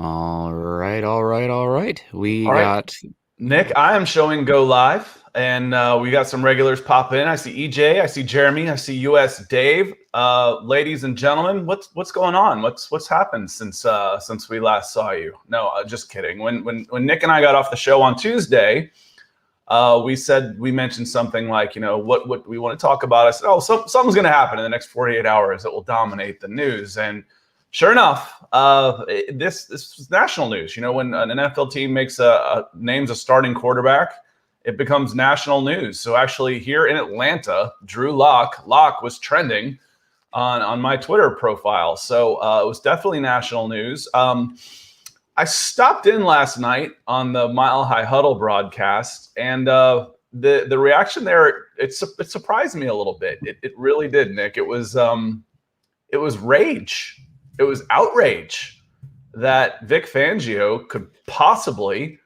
All right, all right, all right. We All right, got Nick, I am showing go live, and we got some regulars pop in. I see EJ, I see Jeremy, I see US Dave. Ladies and gentlemen, what's going on? What's happened since we last saw you? No, just kidding. When Nick and I got off the show on Tuesday, we mentioned something like, what we want to talk about. I said, oh, something's going to happen in the next 48 hours that will dominate the news. And sure enough, this is national news. When an NFL team names a starting quarterback, it becomes national news. So actually, here in Atlanta, Drew Lock was trending on my Twitter profile. So it was definitely national news. I stopped in last night on the Mile High Huddle broadcast, and the reaction there it surprised me a little bit. It really did, Nick. It was rage. It was outrage that Vic Fangio could possibly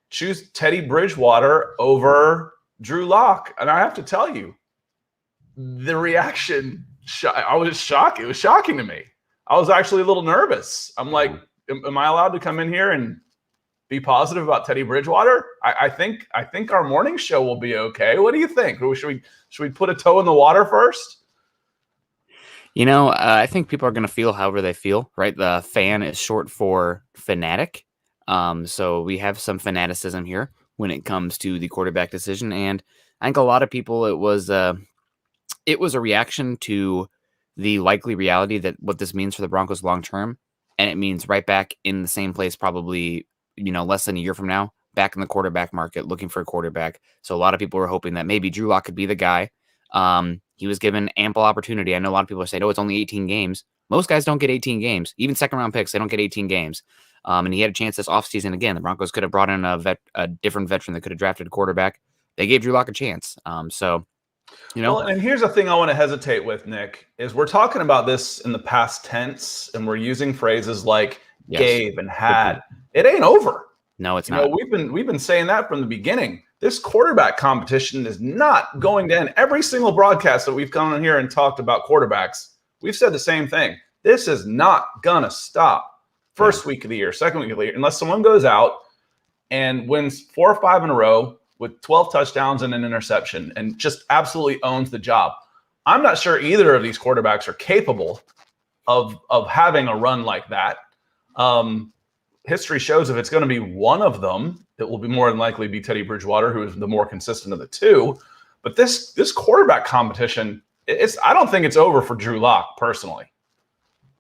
choose Teddy Bridgewater over Drew Lock, and I have to tell you, the reaction. I was shocked. It was shocking to me. I was actually a little nervous. I'm like, am I allowed to come in here and be positive about Teddy Bridgewater? I think our morning show will be okay. What do you think? Should we put a toe in the water first? I think people are going to feel however they feel, right? The fan is short for fanatic. So we have some fanaticism here when it comes to the quarterback decision. And I think a lot of people, it was a reaction to the likely reality that what this means for the Broncos long term. And it means right back in the same place, probably, less than a year from now, back in the quarterback market, looking for a quarterback. So a lot of people were hoping that maybe Drew Lock could be the guy. He was given ample opportunity. I know a lot of people are saying, oh, it's only 18 games. Most guys don't get 18 games. Even second-round picks, they don't get 18 games. And he had a chance this offseason again. The Broncos could have brought in a different veteran that could have drafted a quarterback. They gave Drew Lock a chance. Well, and here's the thing I want to hesitate with, Nick, is we're talking about this in the past tense, and we're using phrases like gave and had. It ain't over. No, it's not. We've been saying that from the beginning. This quarterback competition is not going to end. Every single broadcast that we've come in here and talked about quarterbacks, we've said the same thing. This is not gonna stop. First week of the year, second week of the year, unless someone goes out and wins 4 or 5 in a row with 12 touchdowns and an interception and just absolutely owns the job. I'm not sure either of these quarterbacks are capable of having a run like that. History shows if it's going to be one of them, it will be more than likely be Teddy Bridgewater, who is the more consistent of the two. But this quarterback competition, I don't think it's over for Drew Lock personally.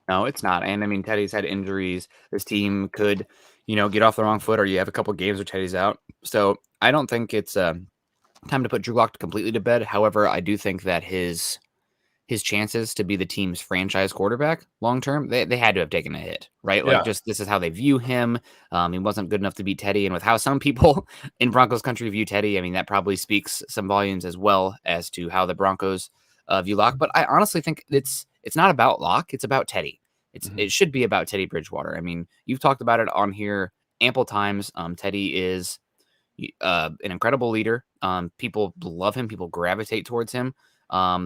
No, it's not. And I mean, Teddy's had injuries. This team could, get off the wrong foot, or you have a couple games where Teddy's out. So I don't think it's time to put Drew Lock completely to bed. However, I do think that his chances to be the team's franchise quarterback long term, they had to have taken a hit, right? Like, just this is how they view him. He wasn't good enough to beat Teddy, and with how some people in Broncos country view Teddy, I mean, that probably speaks some volumes as well as to how the Broncos view Lock. But I honestly think it's not about Lock; it's about Teddy. It should be about Teddy Bridgewater. I mean, you've talked about it on here ample times. Teddy is an incredible leader. People love him. People gravitate towards him.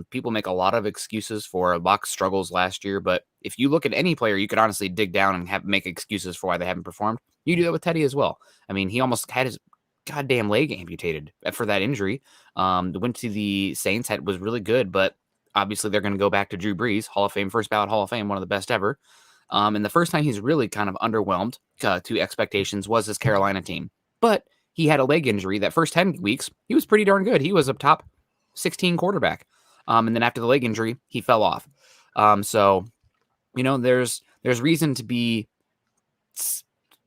People make a lot of excuses for Lock's struggles last year, but if you look at any player, you could honestly dig down and make excuses for why they haven't performed. You do that with Teddy as well. I mean, he almost had his goddamn leg amputated for that injury. Went to the Saints, was really good, but obviously they're going to go back to Drew Brees, Hall of Fame, first ballot Hall of Fame, one of the best ever. And the first time he's really kind of underwhelmed to expectations was his Carolina team, but he had a leg injury. That first 10 weeks, he was pretty darn good. He was a top 16 quarterback. And then after the leg injury, he fell off. So, there's reason to be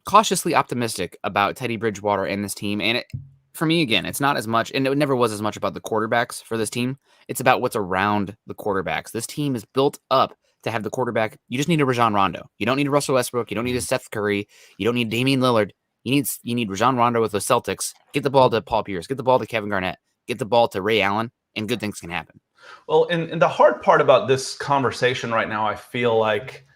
cautiously optimistic about Teddy Bridgewater and this team. And for me, again, it's not as much, and it never was as much about the quarterbacks for this team. It's about what's around the quarterbacks. This team is built up to have the quarterback. You just need a Rajon Rondo. You don't need a Russell Westbrook. You don't need a Seth Curry. You don't need Damian Lillard. You need Rajon Rondo with the Celtics. Get the ball to Paul Pierce. Get the ball to Kevin Garnett. Get the ball to Ray Allen, and good things can happen. Well, and the hard part about this conversation right now, I feel like,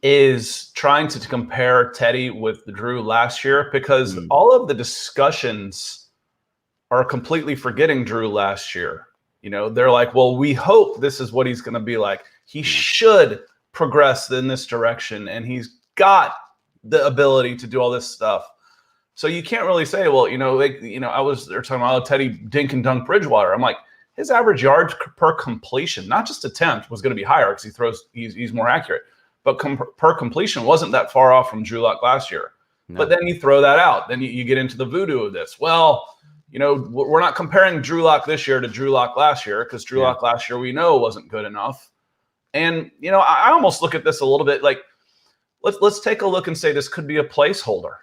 is trying to compare Teddy with Drew last year, because all of the discussions are completely forgetting Drew last year. They're like, well, we hope this is what he's going to be like. He should progress in this direction, and he's got the ability to do all this stuff. So you can't really say, well, they're talking about Teddy dink and dunk Bridgewater. I'm like, his average yards per completion, not just attempt, was going to be higher because he's more accurate, but per completion wasn't that far off from Drew Lock last year. No. But then you throw that out. Then you get into the voodoo of this. Well, we're not comparing Drew Lock this year to Drew Lock last year because Drew Lock last year we know wasn't good enough. And, I almost look at this a little bit like, let's take a look and say this could be a placeholder.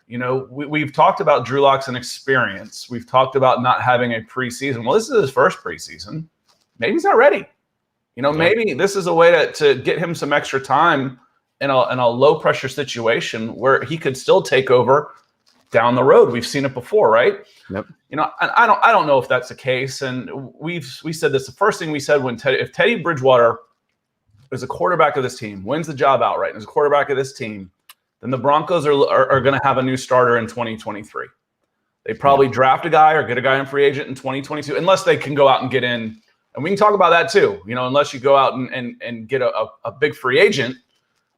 We've talked about Drew Lock's experience. We've talked about not having a preseason. Well, this is his first preseason. Maybe he's not ready. Maybe this is a way to get him some extra time in a low pressure situation where he could still take over down the road. We've seen it before, right? Yep. I don't know if that's the case. And we said this. The first thing we said if Teddy Bridgewater is a quarterback of this team, wins the job outright, and is a quarterback of this team, then the Broncos are going to have a new starter in 2023. They probably draft a guy or get a guy in free agent in 2022, unless they can go out and get in. And we can talk about that too. Unless you go out and get a big free agent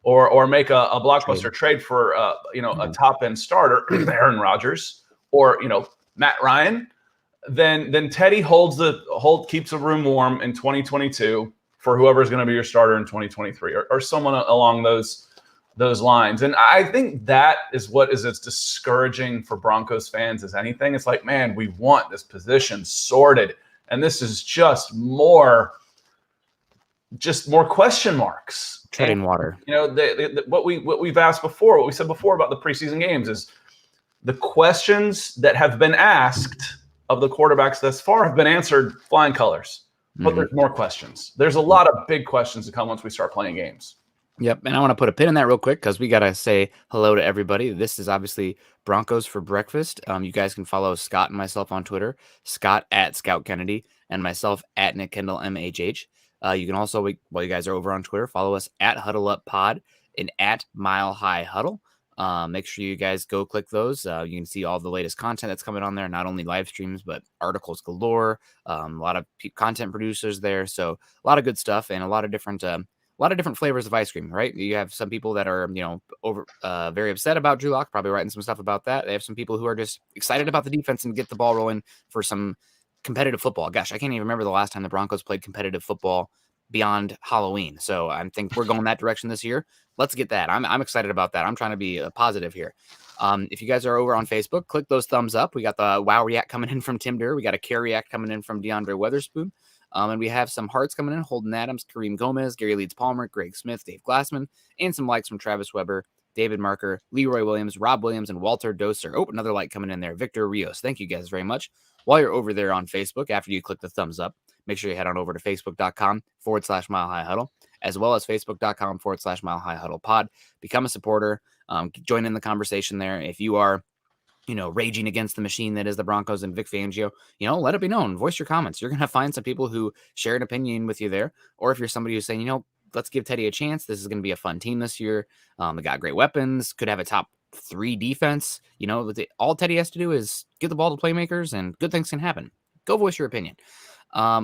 or make a blockbuster trade for a top end starter, Aaron Rodgers or Matt Ryan, then Teddy keeps the room warm in 2022. For whoever's going to be your starter in 2023 or someone along those lines. And I think that is what is as discouraging for Broncos fans as anything. It's like, man, we want this position sorted. And this is just more question marks. Treading water. What we've asked before, what we said before about the preseason games is the questions that have been asked of the quarterbacks thus far have been answered flying colors. But there's more questions. There's a lot of big questions to come once we start playing games. Yep. And I want to put a pin in that real quick because we got to say hello to everybody. This is obviously Broncos for Breakfast. You guys can follow Scott and myself on Twitter, Scott at Scout Kennedy, and myself at Nick Kendell MHH. You can also, while you guys are over on Twitter, follow us at Huddle Up Pod and at Mile High Huddle. Make sure you guys go click those. You can see all the latest content that's coming on there, not only live streams, but articles galore, a lot of content producers there. So a lot of good stuff and a lot of different flavors of ice cream, right? You have some people that are, very upset about Drew Lock, probably writing some stuff about that. They have some people who are just excited about the defense and get the ball rolling for some competitive football. Gosh, I can't even remember the last time the Broncos played competitive football beyond Halloween. So I think we're going that direction this year. Let's get that. I'm excited about that. I'm trying to be positive here. If you guys are over on Facebook, click those thumbs up. We got the wow react coming in from Tim Durr. We got a care react coming in from DeAndre Weatherspoon. And we have some hearts coming in. Holden Adams, Kareem Gomez, Gary Leeds Palmer, Greg Smith, Dave Glassman, and some likes from Travis Weber, David Marker, Leroy Williams, Rob Williams, and Walter Doser. Oh, another like coming in there. Victor Rios. Thank you guys very much. While you're over there on Facebook, after you click the thumbs up, make sure you head on over to facebook.com/Mile High Huddle, as well as facebook.com/Mile High Huddle Pod. Become a supporter. Join in the conversation there. If you are, raging against the machine that is the Broncos and Vic Fangio, let it be known. Voice your comments. You're going to find some people who share an opinion with you there. Or if you're somebody who's saying, let's give Teddy a chance. This is going to be a fun team this year. They got great weapons, could have a top 3 defense. All Teddy has to do is give the ball to playmakers and good things can happen. Go voice your opinion.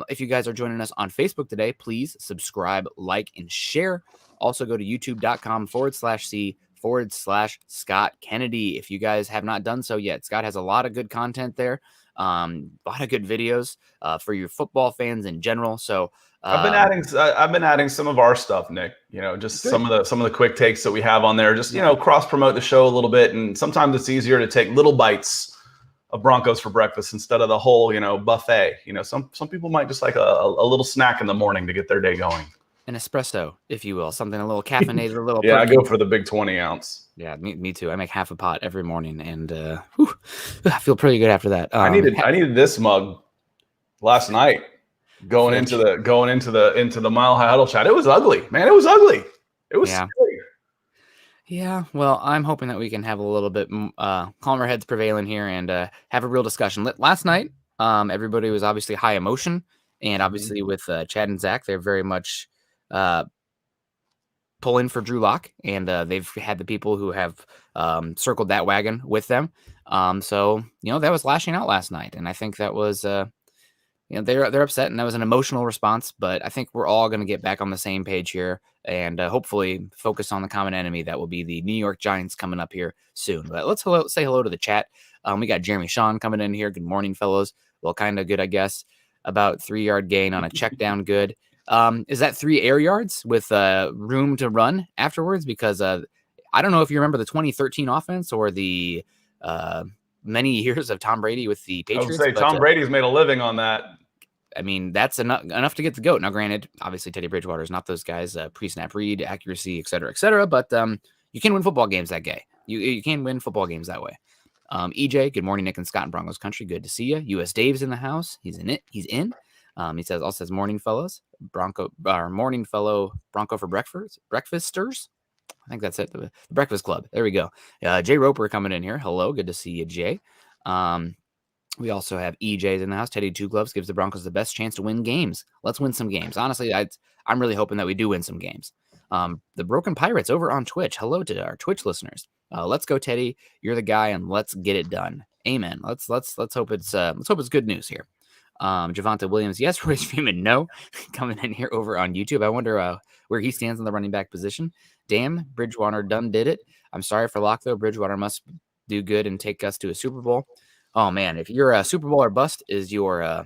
If you guys are joining us on Facebook today, please subscribe, like, and share. Also go to youtube.com/C/Scott Kennedy. If you guys have not done so yet, Scott has a lot of good content there. A lot of good videos for your football fans in general. So I've been adding some of our stuff, Nick. Just good. some of the quick takes that we have on there. Just cross promote the show a little bit, and sometimes it's easier to take little bites of Broncos for breakfast instead of the whole buffet. Some people might just like a little snack in the morning to get their day going. An espresso, if you will, something a little caffeinated, a little. Yeah, perky. I go for the big 20 ounce. Yeah, me too. I make half a pot every morning, and I feel pretty good after that. I needed this mug last night. Going into the Mile High Huddle chat, it was ugly, man. It was ugly. It was scary. Yeah, well, I'm hoping that we can have a little bit calmer heads prevailing here and have a real discussion. Last night, everybody was obviously high emotion, and obviously with Chad and Zach, they're very much pulling for Drew Lock, and they've had the people who have circled that wagon with them. So that was lashing out last night, and I think that was they're upset, and that was an emotional response. But I think we're all going to get back on the same page here, and hopefully focus on the common enemy that will be the New York Giants coming up here soon. But let's say hello to the chat. We got Jeremy Sean coming in here. Good morning, fellows. Well, kind of good, I guess. About 3-yard gain on a check down. Good. Is that 3 air yards with room to run afterwards? Because I don't know if you remember the 2013 offense or the many years of Tom Brady with the Patriots. I would say Tom Brady's made a living on that. I mean, that's enough to get the GOAT. Now, granted, obviously Teddy Bridgewater is not those guys, pre-snap read, accuracy, et cetera, but you can win football games that way. You can win football games that way. EJ, good morning, Nick and Scott in Broncos country. Good to see you. US Dave's in the house. He's in. He says, morning fellows, morning fellow Bronco for breakfasters. I think that's it. The Breakfast Club. There we go. Jay Roper coming in here. Hello. Good to see you, Jay. We also have EJ's in the house. Teddy Two Gloves gives the Broncos the best chance to win games. Let's win some games. Honestly, I'm really hoping that we do win some games. The Broken Pirates over on Twitch. Hello to our Twitch listeners. Let's go, Teddy. You're the guy, and let's get it done. Amen. Let's hope it's good news here. Javonte Williams, yes. Royce Freeman, no. Coming in here over on YouTube. I wonder where he stands in the running back position. Damn, Bridgewater done did it. I'm sorry for Locke, though. Bridgewater must do good and take us to a Super Bowl. Oh man, if you're a Super Bowl or bust is your I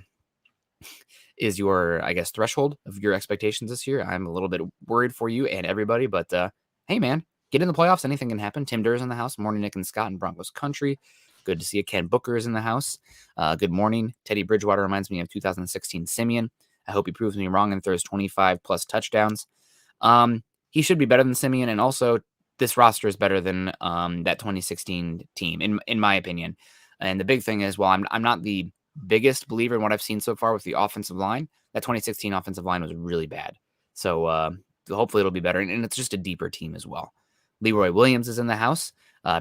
guess threshold of your expectations this year, I'm a little bit worried for you and everybody. But hey man, get in the playoffs. Anything can happen. Tim Durr's in the house. Morning, Nick and Scott in Broncos country. Good to see you. Ken Booker is in the house. Good morning. Teddy Bridgewater reminds me of 2016 Simeon. I hope he proves me wrong and throws 25 plus touchdowns. He should be better than Simeon, and also this roster is better than that 2016 team, in my opinion. And the big thing is, while I'm not the biggest believer in what I've seen so far with the offensive line, that 2016 offensive line was really bad. So hopefully it'll be better, and it's just a deeper team as well. Leroy Williams is in the house.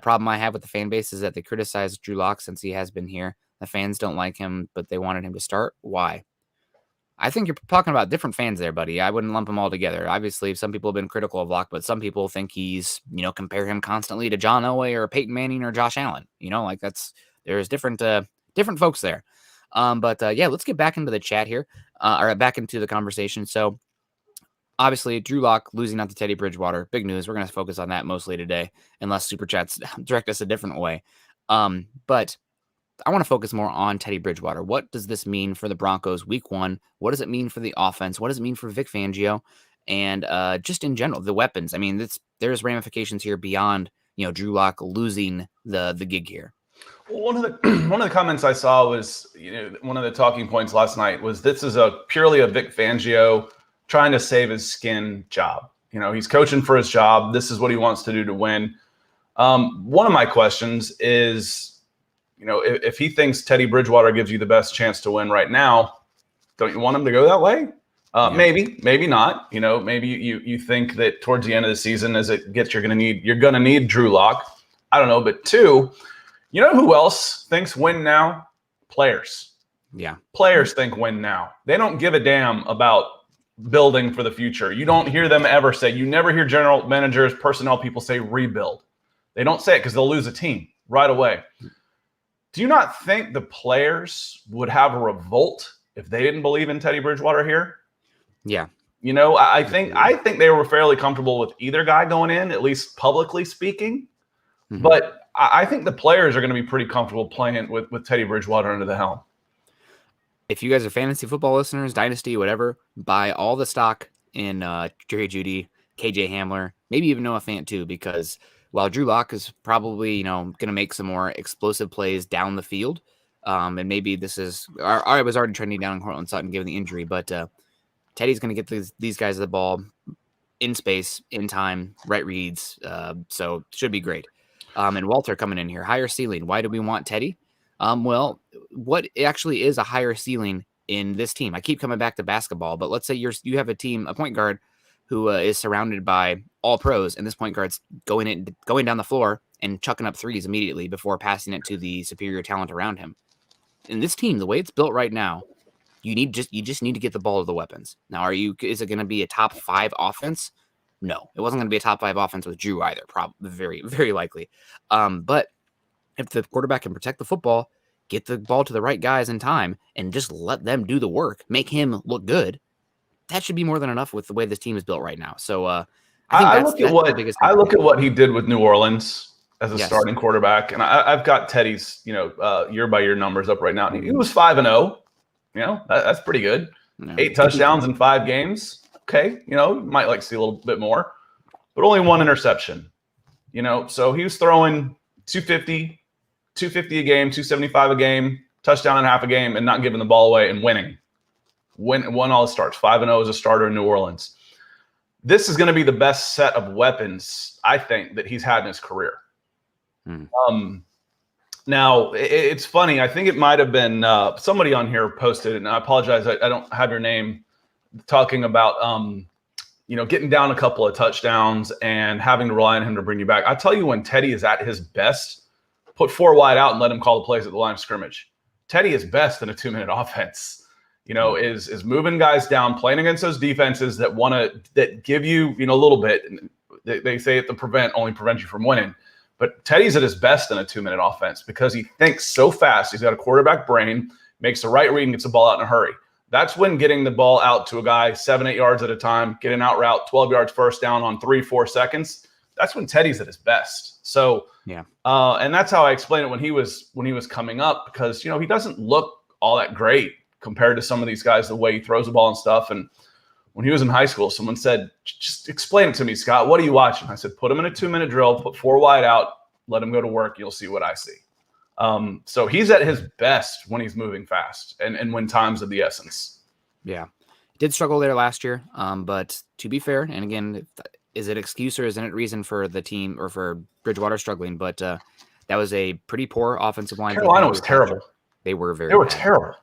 Problem I have with the fan base is that they criticize Drew Lock since he has been here. The fans don't like him, but they wanted him to start. Why? I think you're talking about different fans there, buddy. I wouldn't lump them all together. Obviously, some people have been critical of Lock, but some people think he's, compare him constantly to John Elway or Peyton Manning or Josh Allen. There's different folks there. Yeah, let's get back into the chat here, or back into the conversation. So obviously, Drew Lock losing out to Teddy Bridgewater, big news. We're going to focus on that mostly today, unless Super Chats direct us a different way. But I want to focus more on Teddy Bridgewater. What does this mean for the Broncos week 1? What does it mean for the offense? What does it mean for Vic Fangio? And just in general, the weapons. I mean, there's ramifications here beyond, Drew Lock losing the gig here. One of the comments I saw was, one of the talking points last night was this is purely a Vic Fangio trying to save his skin job. He's coaching for his job. This is what he wants to do to win. One of my questions is, if he thinks Teddy Bridgewater gives you the best chance to win right now, don't you want him to go that way? Yeah. Maybe not. Maybe you think that towards the end of the season, as it gets, you're gonna need Drew Lock. I don't know, but 2, who else thinks win now? Players. Yeah, players think win now. They don't give a damn about building for the future. You don't hear them ever say. You never hear general managers, personnel people say rebuild. They don't say it because they'll lose a team right away. Do you not think the players would have a revolt if they didn't believe in Teddy Bridgewater here? Yeah. I think they were fairly comfortable with either guy going in, at least publicly speaking. Mm-hmm. But I think the players are going to be pretty comfortable playing with Teddy Bridgewater under the helm. If you guys are fantasy football listeners, dynasty, whatever, buy all the stock in Jerry Jeudy, KJ Hamler, maybe even Noah Fant too, because while Drew Lock is probably, going to make some more explosive plays down the field, and maybe this is – I was already trending down on Cortland Sutton given the injury, but Teddy's going to get these guys the ball in space, in time, right reads, so should be great. And Walter coming in here, higher ceiling. Why do we want Teddy? Well, what actually is a higher ceiling in this team? I keep coming back to basketball, but let's say you have a point guard who is surrounded by all pros, and this point guard's going down the floor and chucking up threes immediately before passing it to the superior talent around him. In this team, the way it's built right now, you just need to get the ball to the weapons. Now, is it going to be a top 5 offense? No, it wasn't going to be a top 5 offense with Drew either. Probably very, very likely. But if the quarterback can protect the football, get the ball to the right guys in time, and just let them do the work, make him look good. That should be more than enough with the way this team is built right now. So I think that's the biggest thing. I look at what he did with New Orleans as a Yes. starting quarterback, and I've got Teddy's year by year numbers up right now. And he was 5-0. That's pretty good. No. 8 touchdowns in 5 games. Okay, might like to see a little bit more, but only 1 interception. So he was throwing 250 a game, 275 a game, touchdown and a half a game, and not giving the ball away and winning. Won all the starts. 5-0 as a starter in New Orleans. This is going to be the best set of weapons, I think, that he's had in his career. Now, it's funny. I think it might have been somebody on here posted, and I apologize, I don't have your name, talking about getting down a couple of touchdowns and having to rely on him to bring you back. I tell you, when Teddy is at his best, put 4 wide out and let him call the plays at the line of scrimmage. Teddy is best in a 2-minute offense. Is moving guys down, playing against those defenses that give you a little bit. They say at the prevent only prevents you from winning. But Teddy's at his best in a 2-minute offense because he thinks so fast. He's got a quarterback brain, makes the right read, and gets the ball out in a hurry. That's when getting the ball out to a guy 7-8 yards at a time, get an out route, 12 yards first down on 3-4 seconds. That's when Teddy's at his best. So yeah, and that's how I explained it when he was coming up, because he doesn't look all that great compared to some of these guys, the way he throws the ball and stuff. And when he was in high school, someone said, just explain it to me, Scott. What are you watching? I said, put him in a 2-minute drill, put 4 wide out, let him go to work. You'll see what I see. So he's at his best when he's moving fast and when time's of the essence. Yeah. Did struggle there last year. But to be fair, and again, is it excuse or isn't it reason for the team or for Bridgewater struggling? But that was a pretty poor offensive line. Carolina was terrible. They were bad. Terrible.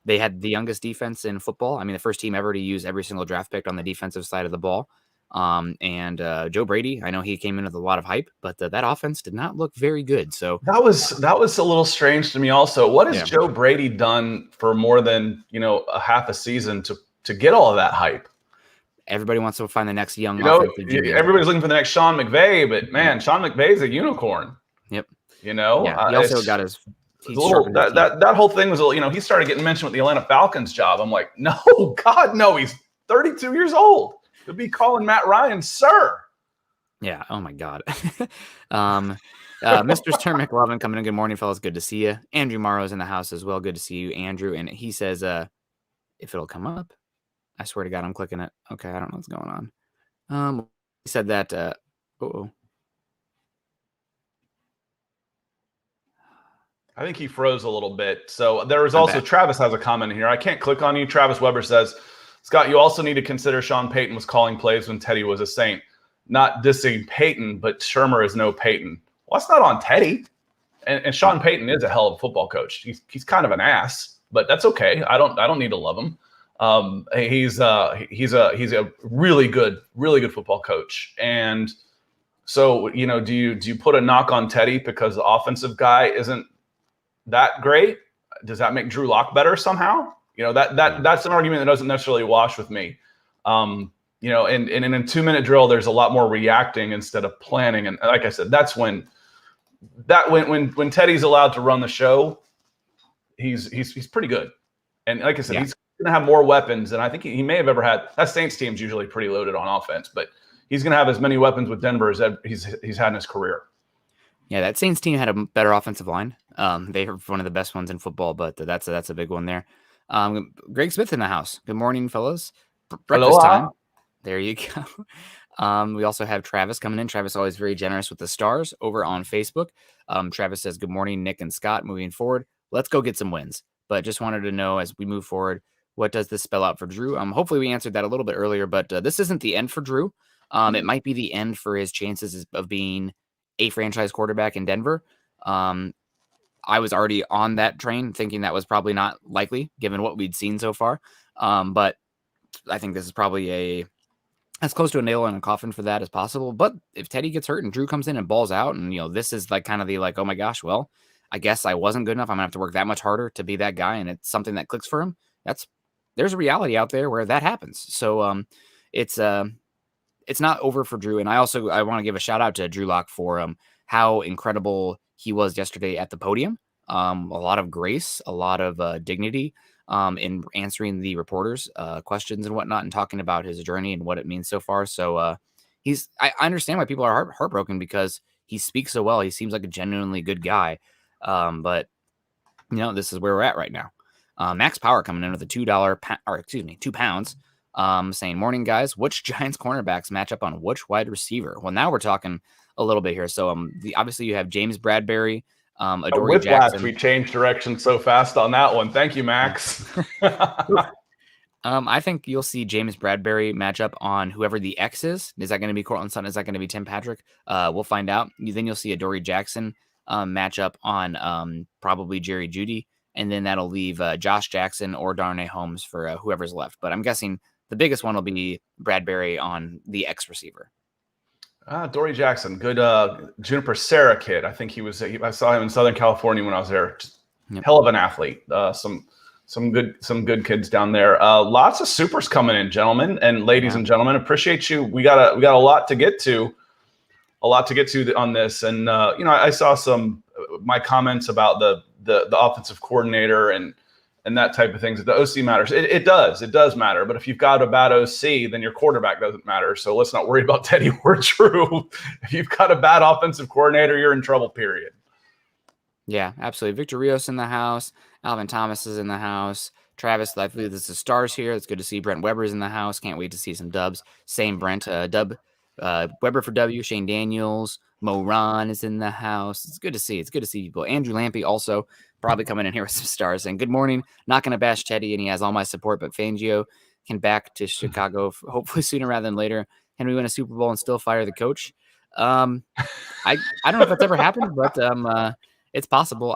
They had the youngest defense in football. I mean, the first team ever to use every single draft pick on the defensive side of the ball. And Joe Brady, I know he came in with a lot of hype, but that offense did not look very good. So that was a little strange to me also. What has Joe Brady done for more than, a half a season to get all of that hype? Everybody wants to find the next young offensive genius. Everybody's looking for the next Sean McVay, but man, Sean McVay's a unicorn. Yep. He also got his that whole thing was he started getting mentioned with the Atlanta Falcons job. I'm like, no, God, no, he's 32 years old. He'll be calling Matt Ryan sir. Yeah. Oh my God. Mr. Stern McLovin coming in. Good morning, fellas. Good to see you. Andrew Morrow's in the house as well. Good to see you, Andrew. And he says, if it'll come up, I swear to God, I'm clicking it. Okay. I don't know what's going on. He said that, I think he froze a little bit. So there was also Travis has a comment here. I can't click on you. Travis Weber says, Scott, you also need to consider Sean Payton was calling plays when Teddy was a Saint. Not dissing Payton, but Shermer is no Payton. Well, that's not on Teddy. And Sean Payton is a hell of a football coach. He's kind of an ass, but that's okay. I don't need to love him. He's a really good football coach. And so, do you put a knock on Teddy because the offensive guy isn't that great? Does that make Drew Lock better somehow? That's an argument that doesn't necessarily wash with me. And in a 2-minute drill, there's a lot more reacting instead of planning. And like I said, that's when Teddy's allowed to run the show, he's pretty good. And like I said, he's going to have more weapons than I think he may have ever had. That Saints team's usually pretty loaded on offense, but he's going to have as many weapons with Denver as he's had in his career. Yeah, that Saints team had a better offensive line. They were one of the best ones in football, but that's a big one there. Greg Smith in the house. Good morning, fellas. Breakfast time. There you go. We also have Travis coming in. Travis always very generous with the stars over on Facebook. Travis says, good morning, Nick and Scott. Moving forward, let's go get some wins. But just wanted to know as we move forward, what does this spell out for Drew? Hopefully we answered that a little bit earlier, but this isn't the end for Drew. It might be the end for his chances of being a franchise quarterback in Denver. I was already on that train thinking that was probably not likely given what we'd seen so far. But I think this is probably as close to a nail in a coffin for that as possible. But if Teddy gets hurt and Drew comes in and balls out and, this is like kind of the oh my gosh, well, I guess I wasn't good enough. I'm gonna have to work that much harder to be that guy. And it's something that clicks for him. There's a reality out there where that happens. So it's not over for Drew. And I want to give a shout out to Drew Lock for how incredible he was yesterday at the podium. a lot of grace, a lot of dignity in answering the reporters' questions and whatnot, and talking about his journey and what it means so far. So I understand why people are heartbroken because he speaks so well. He seems like a genuinely good guy. But this is where we're at right now. Max Power coming in with a £2, saying, "Morning, guys. Which Giants cornerbacks match up on which wide receiver?" Well, now we're talking a little bit here. So obviously you have James Bradbury, Adoree Jackson. We changed direction so fast on that one. Thank you, Max. I think you'll see James Bradbury match up on whoever the X is. Is that going to be Cortland Sutton? Is that going to be Tim Patrick? We'll find out. Then you'll see Adoree Jackson match up on probably Jerry Jeudy. And then that'll leave Josh Jackson or Darnay Holmes for whoever's left. But I'm guessing the biggest one will be Bradbury on the X receiver. Dory Jackson, good Juniper Serra kid. I think I saw him in Southern California when I was there. Yep. Hell of an athlete. Some good kids down there. Lots of supers coming in, gentlemen and ladies and gentlemen. Appreciate you. We got a lot to get to. On this, and I saw my comments about the offensive coordinator and that type of things. The OC matters. It does matter. But if you've got a bad OC, then your quarterback doesn't matter. So let's not worry about Teddy Ward Drew. If you've got a bad offensive coordinator, you're in trouble. Period. Yeah, absolutely. Victor Rios in the house. Alvin Thomas is in the house. Travis, I believe this is stars here. It's good to see Brent Weber's in the house. Can't wait to see some dubs. Same Brent, dub. Weber for W, Shane Daniels, Mo Ron is in the house. It's good to see. It's good to see people. Andrew Lampy also probably coming in here with some stars saying, "Good morning. Not going to bash Teddy, and he has all my support, but Fangio can back to Chicago hopefully sooner rather than later. Can we win a Super Bowl and still fire the coach?" I don't know if that's ever happened, but it's possible.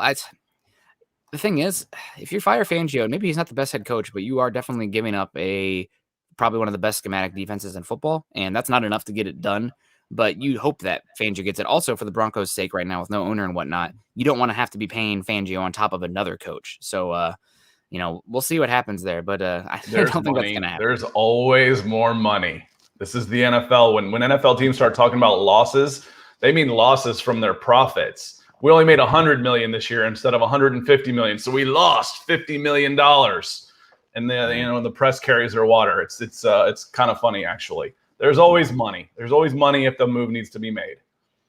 The thing is, if you fire Fangio, maybe he's not the best head coach, but you are definitely giving up probably one of the best schematic defenses in football, and that's not enough to get it done. But you hope that Fangio gets it. Also, for the Broncos' sake, right now with no owner and whatnot, you don't want to have to be paying Fangio on top of another coach. So, we'll see what happens there. But I don't think that's going to happen. There's always more money. This is the NFL. When NFL teams start talking about losses, they mean losses from their profits. We only made $100 million this year instead of $150 million, so we lost $50 million. And the press carries their water. It's kind of funny, actually. There's always money. There's always money if the move needs to be made.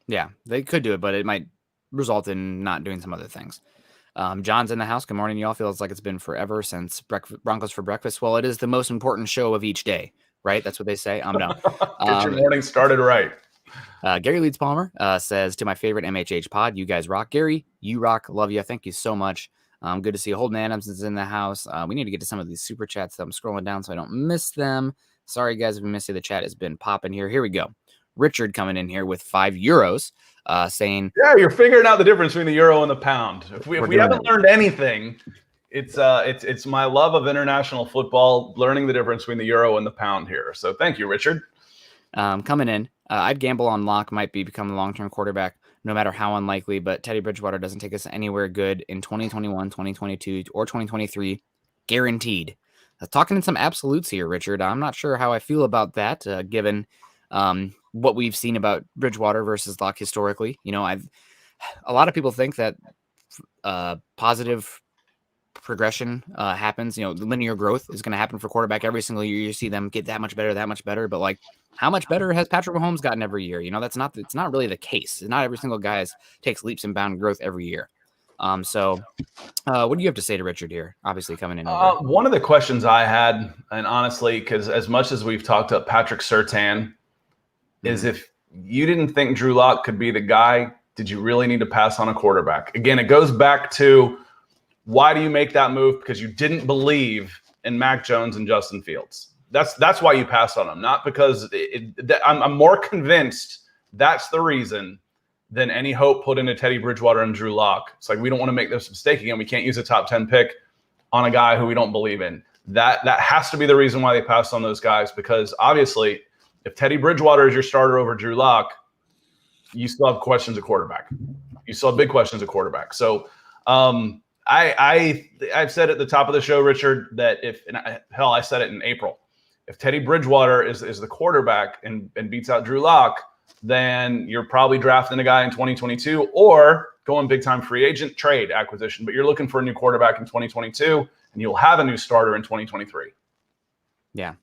Yeah, they could do it, but it might result in not doing some other things. John's in the house. Good morning, y'all. Feels like it's been forever since Broncos for breakfast. Well, it is the most important show of each day, right? That's what they say. No. Get your morning started right. Gary Leeds Palmer says, "To my favorite MHH pod, you guys rock." Gary, you rock. Love you. Thank you so much. Good to see Holden Adams is in the house. We need to get to some of these super chats that I'm scrolling down so I don't miss them. Sorry, guys, if we missed it. The chat has been popping here. Here we go. Richard coming in here with €5, saying, "Yeah, you're figuring out the difference between the euro and the pound. If we haven't learned anything, it's my love of international football, learning the difference between the euro and the pound here. So thank you, Richard." Coming in, I'd gamble on Locke might become the long-term quarterback, no matter how unlikely, but Teddy Bridgewater doesn't take us anywhere good in 2021, 2022, or 2023, guaranteed. Talking in some absolutes here, Richard. I'm not sure how I feel about that, given what we've seen about Bridgewater versus Locke historically. A lot of people think that positive progression happens. Linear growth is going to happen for quarterback every single year. You see them get that much better. But like, how much better has Patrick Mahomes gotten every year? It's not really the case. Not every single guy takes leaps and bound growth every year. So what do you have to say to Richard here? Obviously coming in. One of the questions I had, and honestly, because as much as we've talked about Patrick Surtain, is if you didn't think Drew Lock could be the guy, did you really need to pass on a quarterback? Again, it goes back to, why do you make that move? Because you didn't believe in Mac Jones and Justin Fields. That's why you passed on them, not because I'm more convinced that's the reason than any hope put into Teddy Bridgewater and Drew Lock. It's like, we don't want to make this mistake again. We can't use a top 10 pick on a guy who we don't believe in. That has to be the reason why they passed on those guys, because obviously if Teddy Bridgewater is your starter over Drew Lock, you still have questions at quarterback. You still have big questions at quarterback. So I've said at the top of the show, Richard, that I said it in April. If Teddy Bridgewater is the quarterback and beats out Drew Lock, then you're probably drafting a guy in 2022 or going big time free agent trade acquisition. But you're looking for a new quarterback in 2022, and you'll have a new starter in 2023. Yeah.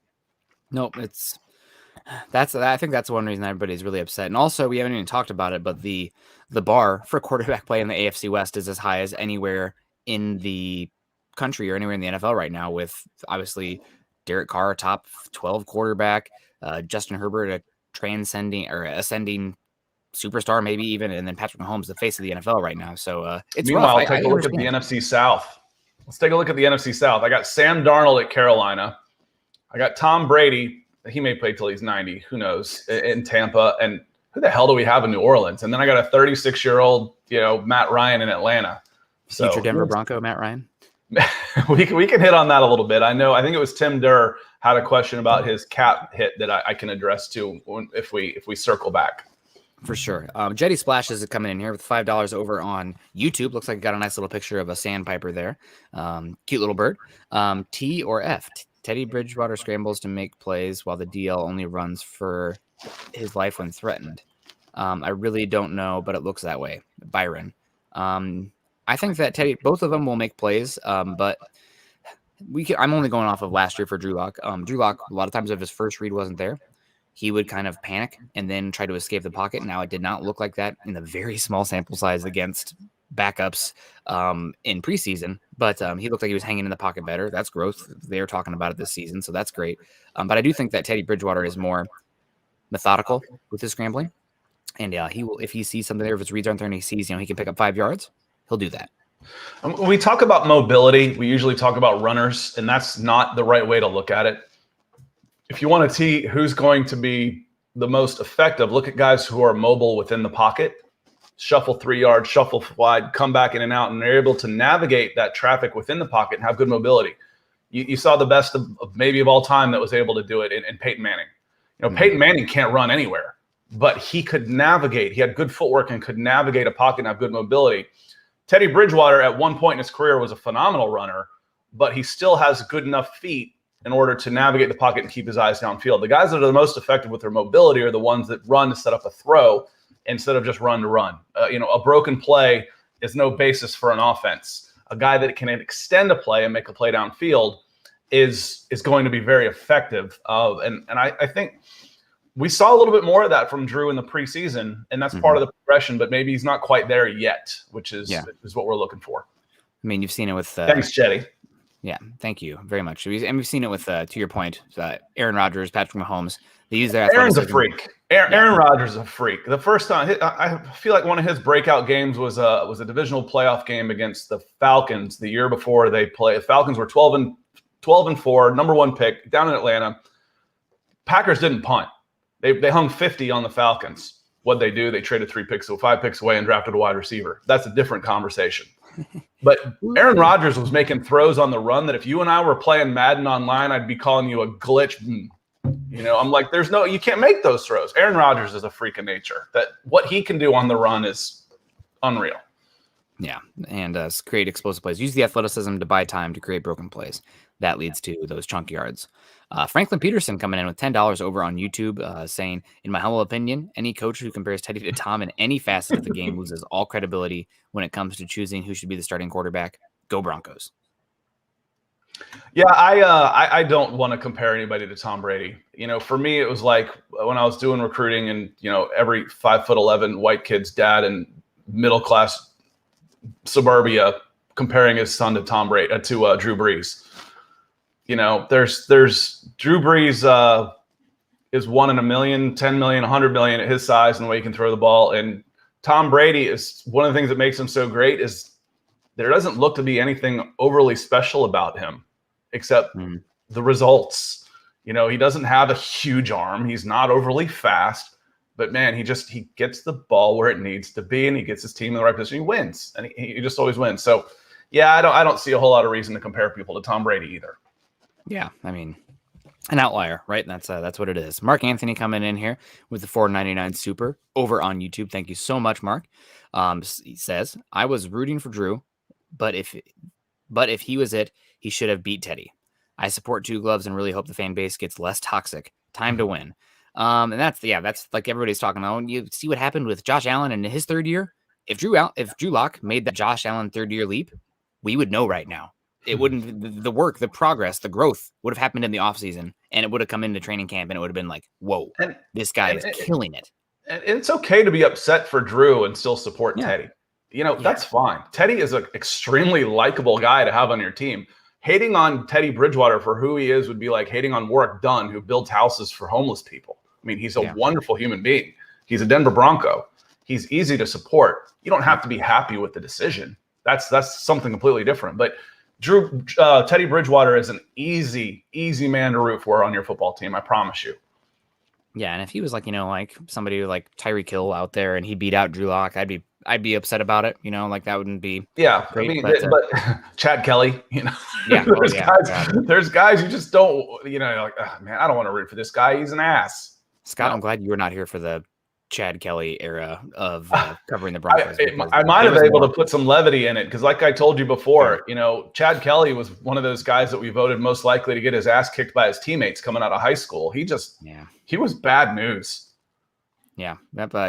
Nope. I think that's one reason everybody's really upset. And also, we haven't even talked about it, but the bar for quarterback play in the AFC West is as high as anywhere in the country or anywhere in the NFL right now, with obviously Derek Carr, top 12 quarterback, Justin Herbert, a ascending superstar, maybe even, and then Patrick Mahomes, the face of the NFL right now. So it's Meanwhile, rough. take a look at the NFC South. Let's take a look at the NFC South. I got Sam Darnold at Carolina. I got Tom Brady. He may play till he's 90. Who knows? In Tampa. And who the hell do we have in New Orleans? And then I got a 36-year-old, Matt Ryan in Atlanta. Future Denver Bronco, Matt Ryan. we can hit on that a little bit. I think it was Tim Durr had a question about his cap hit that I can address to if we circle back. For sure. Jetty Splash is coming in here with $5 over on YouTube. Looks like I got a nice little picture of a sandpiper there. Cute little bird. T or F. Teddy Bridgewater scrambles to make plays while the DL only runs for his life when threatened. I really don't know, but it looks that way. Byron. I think that both of them will make plays, but I'm only going off of last year for Drew Lock. Drew Lock, a lot of times if his first read wasn't there, he would kind of panic and then try to escape the pocket. Now, it did not look like that in the very small sample size against backups in preseason, but he looked like he was hanging in the pocket better. That's growth. They're talking about it this season, so that's great. But I do think that Teddy Bridgewater is more methodical with his scrambling, and he will, if he sees something there, if his reads aren't there and he sees, he can pick up 5 yards, he'll do that. When we talk about mobility, we usually talk about runners, and that's not the right way to look at it. If you want to see who's going to be the most effective, look at guys who are mobile within the pocket. Shuffle 3 yards, shuffle wide, come back in and out, and they're able to navigate that traffic within the pocket and have good mobility. You saw the best of maybe of all time that was able to do it in Peyton Manning. Peyton Manning can't run anywhere, but he could navigate. He had good footwork and could navigate a pocket and have good mobility. Teddy Bridgewater at one point in his career was a phenomenal runner, but he still has good enough feet in order to navigate the pocket and keep his eyes downfield. The guys that are the most effective with their mobility are the ones that run to set up a throw instead of just run to run. A broken play is no basis for an offense. A guy that can extend a play and make a play downfield is going to be very effective. And I think we saw a little bit more of that from Drew in the preseason, and that's part of the progression, but maybe he's not quite there yet, which is what we're looking for. I mean, you've seen it with thanks, Jetty. Yeah, thank you very much. And we've seen it with, to your point, Aaron Rodgers, Patrick Mahomes. They use their Aaron's a freak. Aaron Rodgers is a freak. The first time, I feel like one of his breakout games was a divisional playoff game against the Falcons the year before they played. The Falcons were 12-4, number 1 pick down in Atlanta. Packers didn't punt. They hung 50 on the Falcons. What'd they do? They traded 5 picks away and drafted a wide receiver. That's a different conversation. But Aaron Rodgers was making throws on the run that if you and I were playing Madden online, I'd be calling you a glitch. I'm like, you can't make those throws. Aaron Rodgers is a freak of nature. That what he can do on the run is unreal. Yeah, and create explosive plays. Use the athleticism to buy time to create broken plays. That leads to those chunk yards. Franklin Peterson coming in with $10 over on YouTube, saying, in my humble opinion, any coach who compares Teddy to Tom in any facet of the game loses all credibility when it comes to choosing who should be the starting quarterback. Go Broncos. Yeah, I don't want to compare anybody to Tom Brady. For me, it was like when I was doing recruiting and, every 5'11" white kid's dad in middle-class suburbia comparing his son to Tom Brady, to Drew Brees. There's Drew Brees is 1 in a million, 10 million, 100 million at his size and the way he can throw the ball. And Tom Brady is one of the things that makes him so great is there doesn't look to be anything overly special about him except the results. He doesn't have a huge arm. He's not overly fast, but man, he gets the ball where it needs to be and he gets his team in the right position. He wins and he just always wins. So yeah, I don't see a whole lot of reason to compare people to Tom Brady either. Yeah, I mean, an outlier, right? That's what it is. Mark Anthony coming in here with the $4.99 super over on YouTube. Thank you so much, Mark. He says, I was rooting for Drew, but if he was it, he should have beat Teddy. I support Two Gloves and really hope the fan base gets less toxic. Time to win. And that's like everybody's talking about. You see what happened with Josh Allen in his third year. If Drew Lock made that Josh Allen third year leap, we would know right now. It wouldn't the work, the progress, the growth would have happened in the offseason, and it would have come into training camp, and it would have been like, whoa, this guy is killing it. And it's okay to be upset for Drew and still support Teddy. That's fine. Teddy is an extremely likable guy to have on your team. Hating on Teddy Bridgewater for who he is would be like hating on Warwick Dunn, who builds houses for homeless people. I mean, he's a wonderful human being. He's a Denver Bronco. He's easy to support. You don't have to be happy with the decision. That's something completely different. But Teddy Bridgewater is an easy man to root for on your football team. I promise you. Yeah, and if he was like, like somebody like Tyreek Hill out there and he beat out Drew Lock, I'd be upset about it. Like that wouldn't be great. But Chad Kelly, there's guys you just don't, like, oh, man, I don't want to root for this guy. He's an ass. Scott, I'm glad you were not here for the Chad Kelly era of covering the Broncos. I might have been able to put some levity in it because, like I told you before, Chad Kelly was one of those guys that we voted most likely to get his ass kicked by his teammates coming out of high school. He was bad news. Yeah.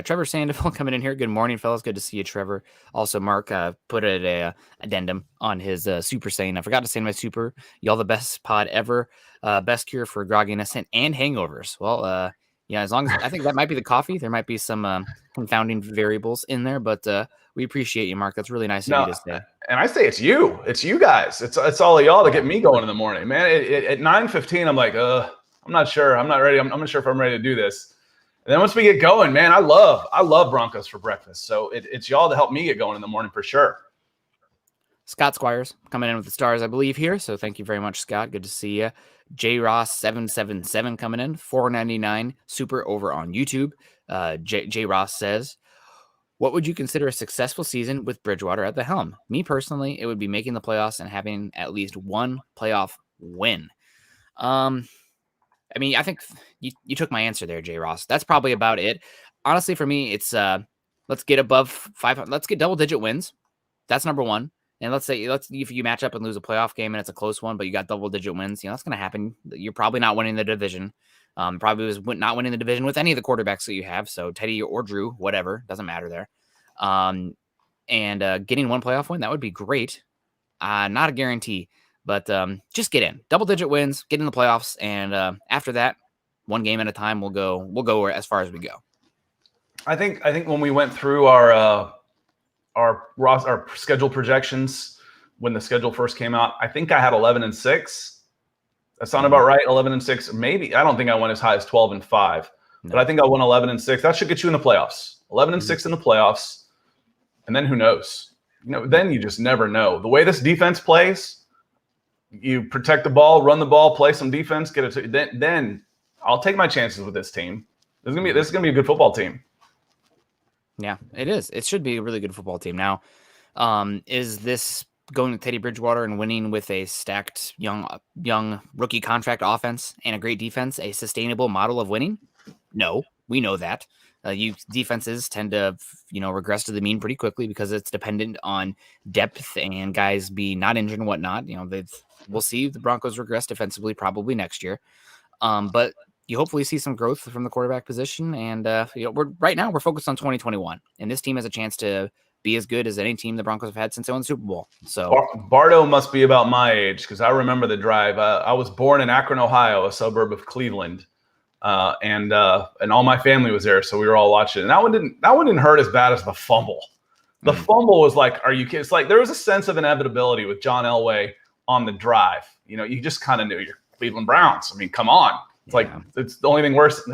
Trevor Sandoval coming in here. Good morning, fellas. Good to see you, Trevor. Also, Mark put a addendum on his super saying, I forgot to say my super. Y'all the best pod ever. Best cure for grogginess and hangovers. Well, as long as I think that might be the coffee. There might be some confounding variables in there, but we appreciate you, Mark. That's really nice of you to say. And I say it's you. It's you guys. It's all of y'all to get me going in the morning, man. At 9:15, I'm like, I'm not sure. I'm not ready. I'm not sure if I'm ready to do this. And then once we get going, man, I love Broncos for breakfast. So it's y'all to help me get going in the morning for sure. Scott Squires coming in with the stars, I believe, here. So thank you very much, Scott. Good to see you. J Ross 777 coming in, $4.99 super over on YouTube. J Ross says, what would you consider a successful season with Bridgewater at the helm? Me personally, it would be making the playoffs and having at least one playoff win. I think you took my answer there, J Ross. That's probably about it. Honestly, for me, it's let's get above 500. Let's get double-digit wins. That's number one. And let's if you match up and lose a playoff game and it's a close one, but you got double-digit wins, that's going to happen. You're probably not winning the division. Probably was not winning the division with any of the quarterbacks that you have. So Teddy or Drew, whatever, doesn't matter there. And getting one playoff win, that would be great. Not a guarantee. But just get in. Double-digit wins, get in the playoffs, and after that, one game at a time, we'll go as far as we go. I think when we went through our schedule projections when the schedule first came out, I think I had 11-6. That sound about right? 11-6, maybe. I don't think I went as high as 12-5, but I think I went 11-6. That should get you in the playoffs. 11-6 in the playoffs, and then who knows? Then you just never know. The way this defense plays. You protect the ball, run the ball, play some defense, get it. Then I'll take my chances with this team. This is gonna be a good football team. Yeah, it is. It should be a really good football team. Now, is this going to Teddy Bridgewater and winning with a stacked young rookie contract offense and a great defense a sustainable model of winning? No, we know that. Defenses tend to, regress to the mean pretty quickly because it's dependent on depth and guys be not injured and whatnot. We'll see the Broncos regress defensively probably next year. But you hopefully see some growth from the quarterback position. And right now we're focused on 2021, and this team has a chance to be as good as any team the Broncos have had since they won the Super Bowl. So Bardo must be about my age because I remember the drive. I was born in Akron, Ohio, a suburb of Cleveland. And all my family was there, so we were all watching. And that one didn't hurt as bad as the fumble. The fumble was like, are you kidding? It's like there was a sense of inevitability with John Elway on the drive. You just kind of knew you're Cleveland Browns. I mean, come on. It's like it's the only thing worse.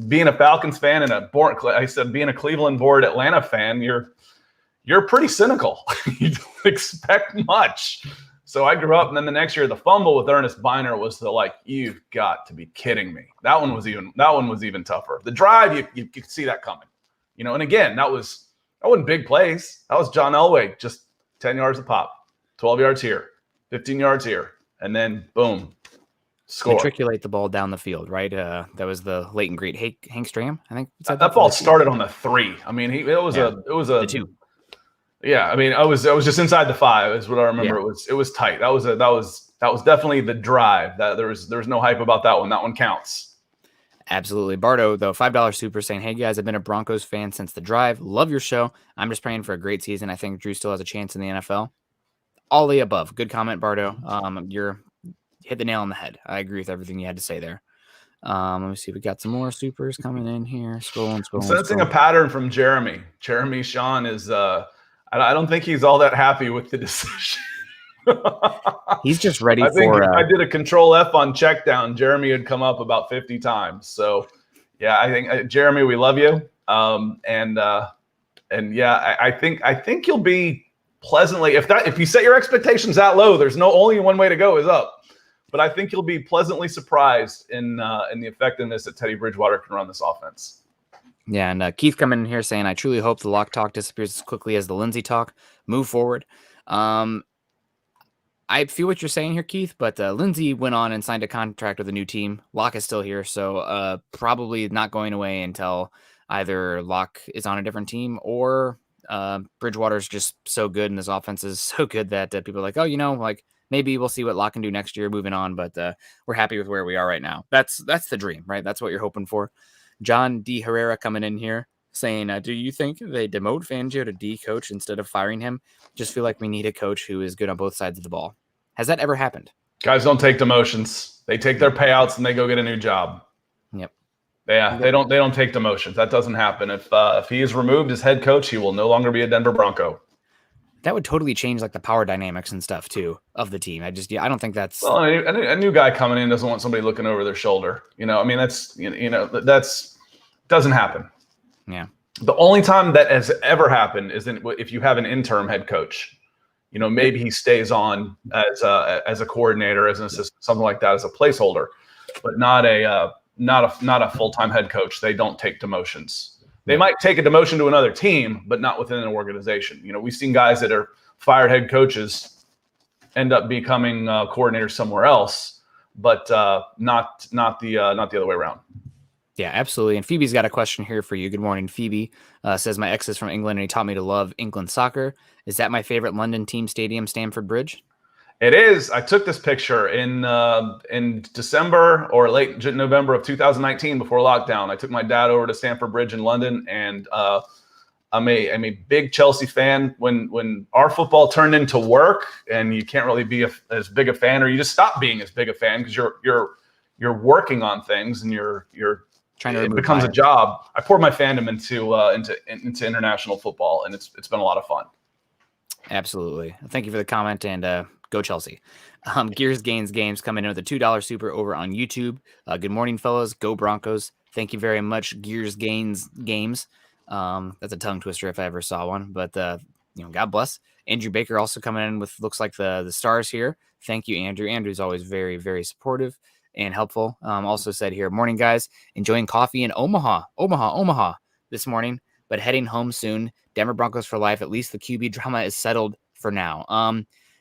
Being a Falcons fan and being a Cleveland-born Atlanta fan, you're pretty cynical. You don't expect much. So I grew up, and then the next year, the fumble with Ernest Biner was you've got to be kidding me. That one was even tougher. The drive, you could see that coming, And again, that wasn't big plays. That was John Elway, just 10 yards a pop, 12 yards here, 15 yards here, and then boom, score. Matriculate the ball down the field, right? That was the late and great Hank Stram, I think. That ball started on the 3. I mean, it was a 2. Yeah, I mean, I was just inside the 5 is what I remember. Yeah. It was tight. That was definitely the drive. That there was no hype about that one. That one counts. Absolutely. Bardo, though, $5 super saying, hey guys, I've been a Broncos fan since the drive. Love your show. I'm just praying for a great season. I think Drew still has a chance in the NFL. All the above. Good comment, Bardo. You're hit the nail on the head. I agree with everything you had to say there. Let me see. We got some more supers coming in here. Scrolling. I'm sensing a pattern from Jeremy. Jeremy Sean is I don't think he's all that happy with the decision. He's just ready I think for. If I did a control F on check down, Jeremy would come up about 50 times. So, yeah, I think Jeremy, we love you. And yeah, I think you'll be pleasantly if you set your expectations that low, there's only one way to go is up. But I think you'll be pleasantly surprised in the effectiveness that Teddy Bridgewater can run this offense. Yeah, and Keith coming in here saying, I truly hope the Lock talk disappears as quickly as the Lindsey talk. Move forward. I feel what you're saying here, Keith, but Lindsey went on and signed a contract with a new team. Locke is still here, so probably not going away until either Locke is on a different team or Bridgewater's just so good and this offense is so good that people are like, oh, like maybe we'll see what Locke can do next year moving on, but we're happy with where we are right now. That's the dream, right? That's what you're hoping for. John D. Herrera coming in here saying, do you think they demote Fangio to D coach instead of firing him? Just feel like we need a coach who is good on both sides of the ball. Has that ever happened? Guys don't take demotions. They take their payouts and they go get a new job. Yep. Yeah, they don't take demotions. That doesn't happen. If he is removed as head coach, he will no longer be a Denver Bronco. That would totally change like the power dynamics and stuff too of the team. I don't think that's. Well, a new guy coming in doesn't want somebody looking over their shoulder. That's doesn't happen. Yeah. The only time that has ever happened is if you have an interim head coach. Maybe he stays on as a coordinator, as an assistant, something like that, as a placeholder, but not a full-time head coach. They don't take demotions. They might take a demotion to another team, but not within an organization. We've seen guys that are fired head coaches end up becoming coordinators somewhere else, but not the other way around. Yeah, absolutely. And Phoebe's got a question here for you. Good morning, Phoebe. Says, my ex is from England and he taught me to love England soccer. Is that my favorite London team stadium, Stamford Bridge? It is. I took this picture in December or late November of 2019 before lockdown. I took my dad over to Stamford Bridge in London, and I'm a big Chelsea fan. When our football turned into work, and you can't really be as big a fan, or you just stop being as big a fan because you're working on things and you're trying to. It becomes a job. I poured my fandom into international football, and it's been a lot of fun. Absolutely. Thank you for the comment, and go Chelsea. Gears Gains Games coming in with a $2 super over on YouTube. Good morning, fellas. Go Broncos. Thank you very much, Gears Gains Games. That's a tongue twister if I ever saw one, but God bless. Andrew Baker also coming in with looks like the stars here. Thank you, Andrew. Andrew's always very, very supportive and helpful. Also said here, morning guys, enjoying coffee in Omaha this morning, but heading home soon. Denver Broncos for life. At least the QB drama is settled for now.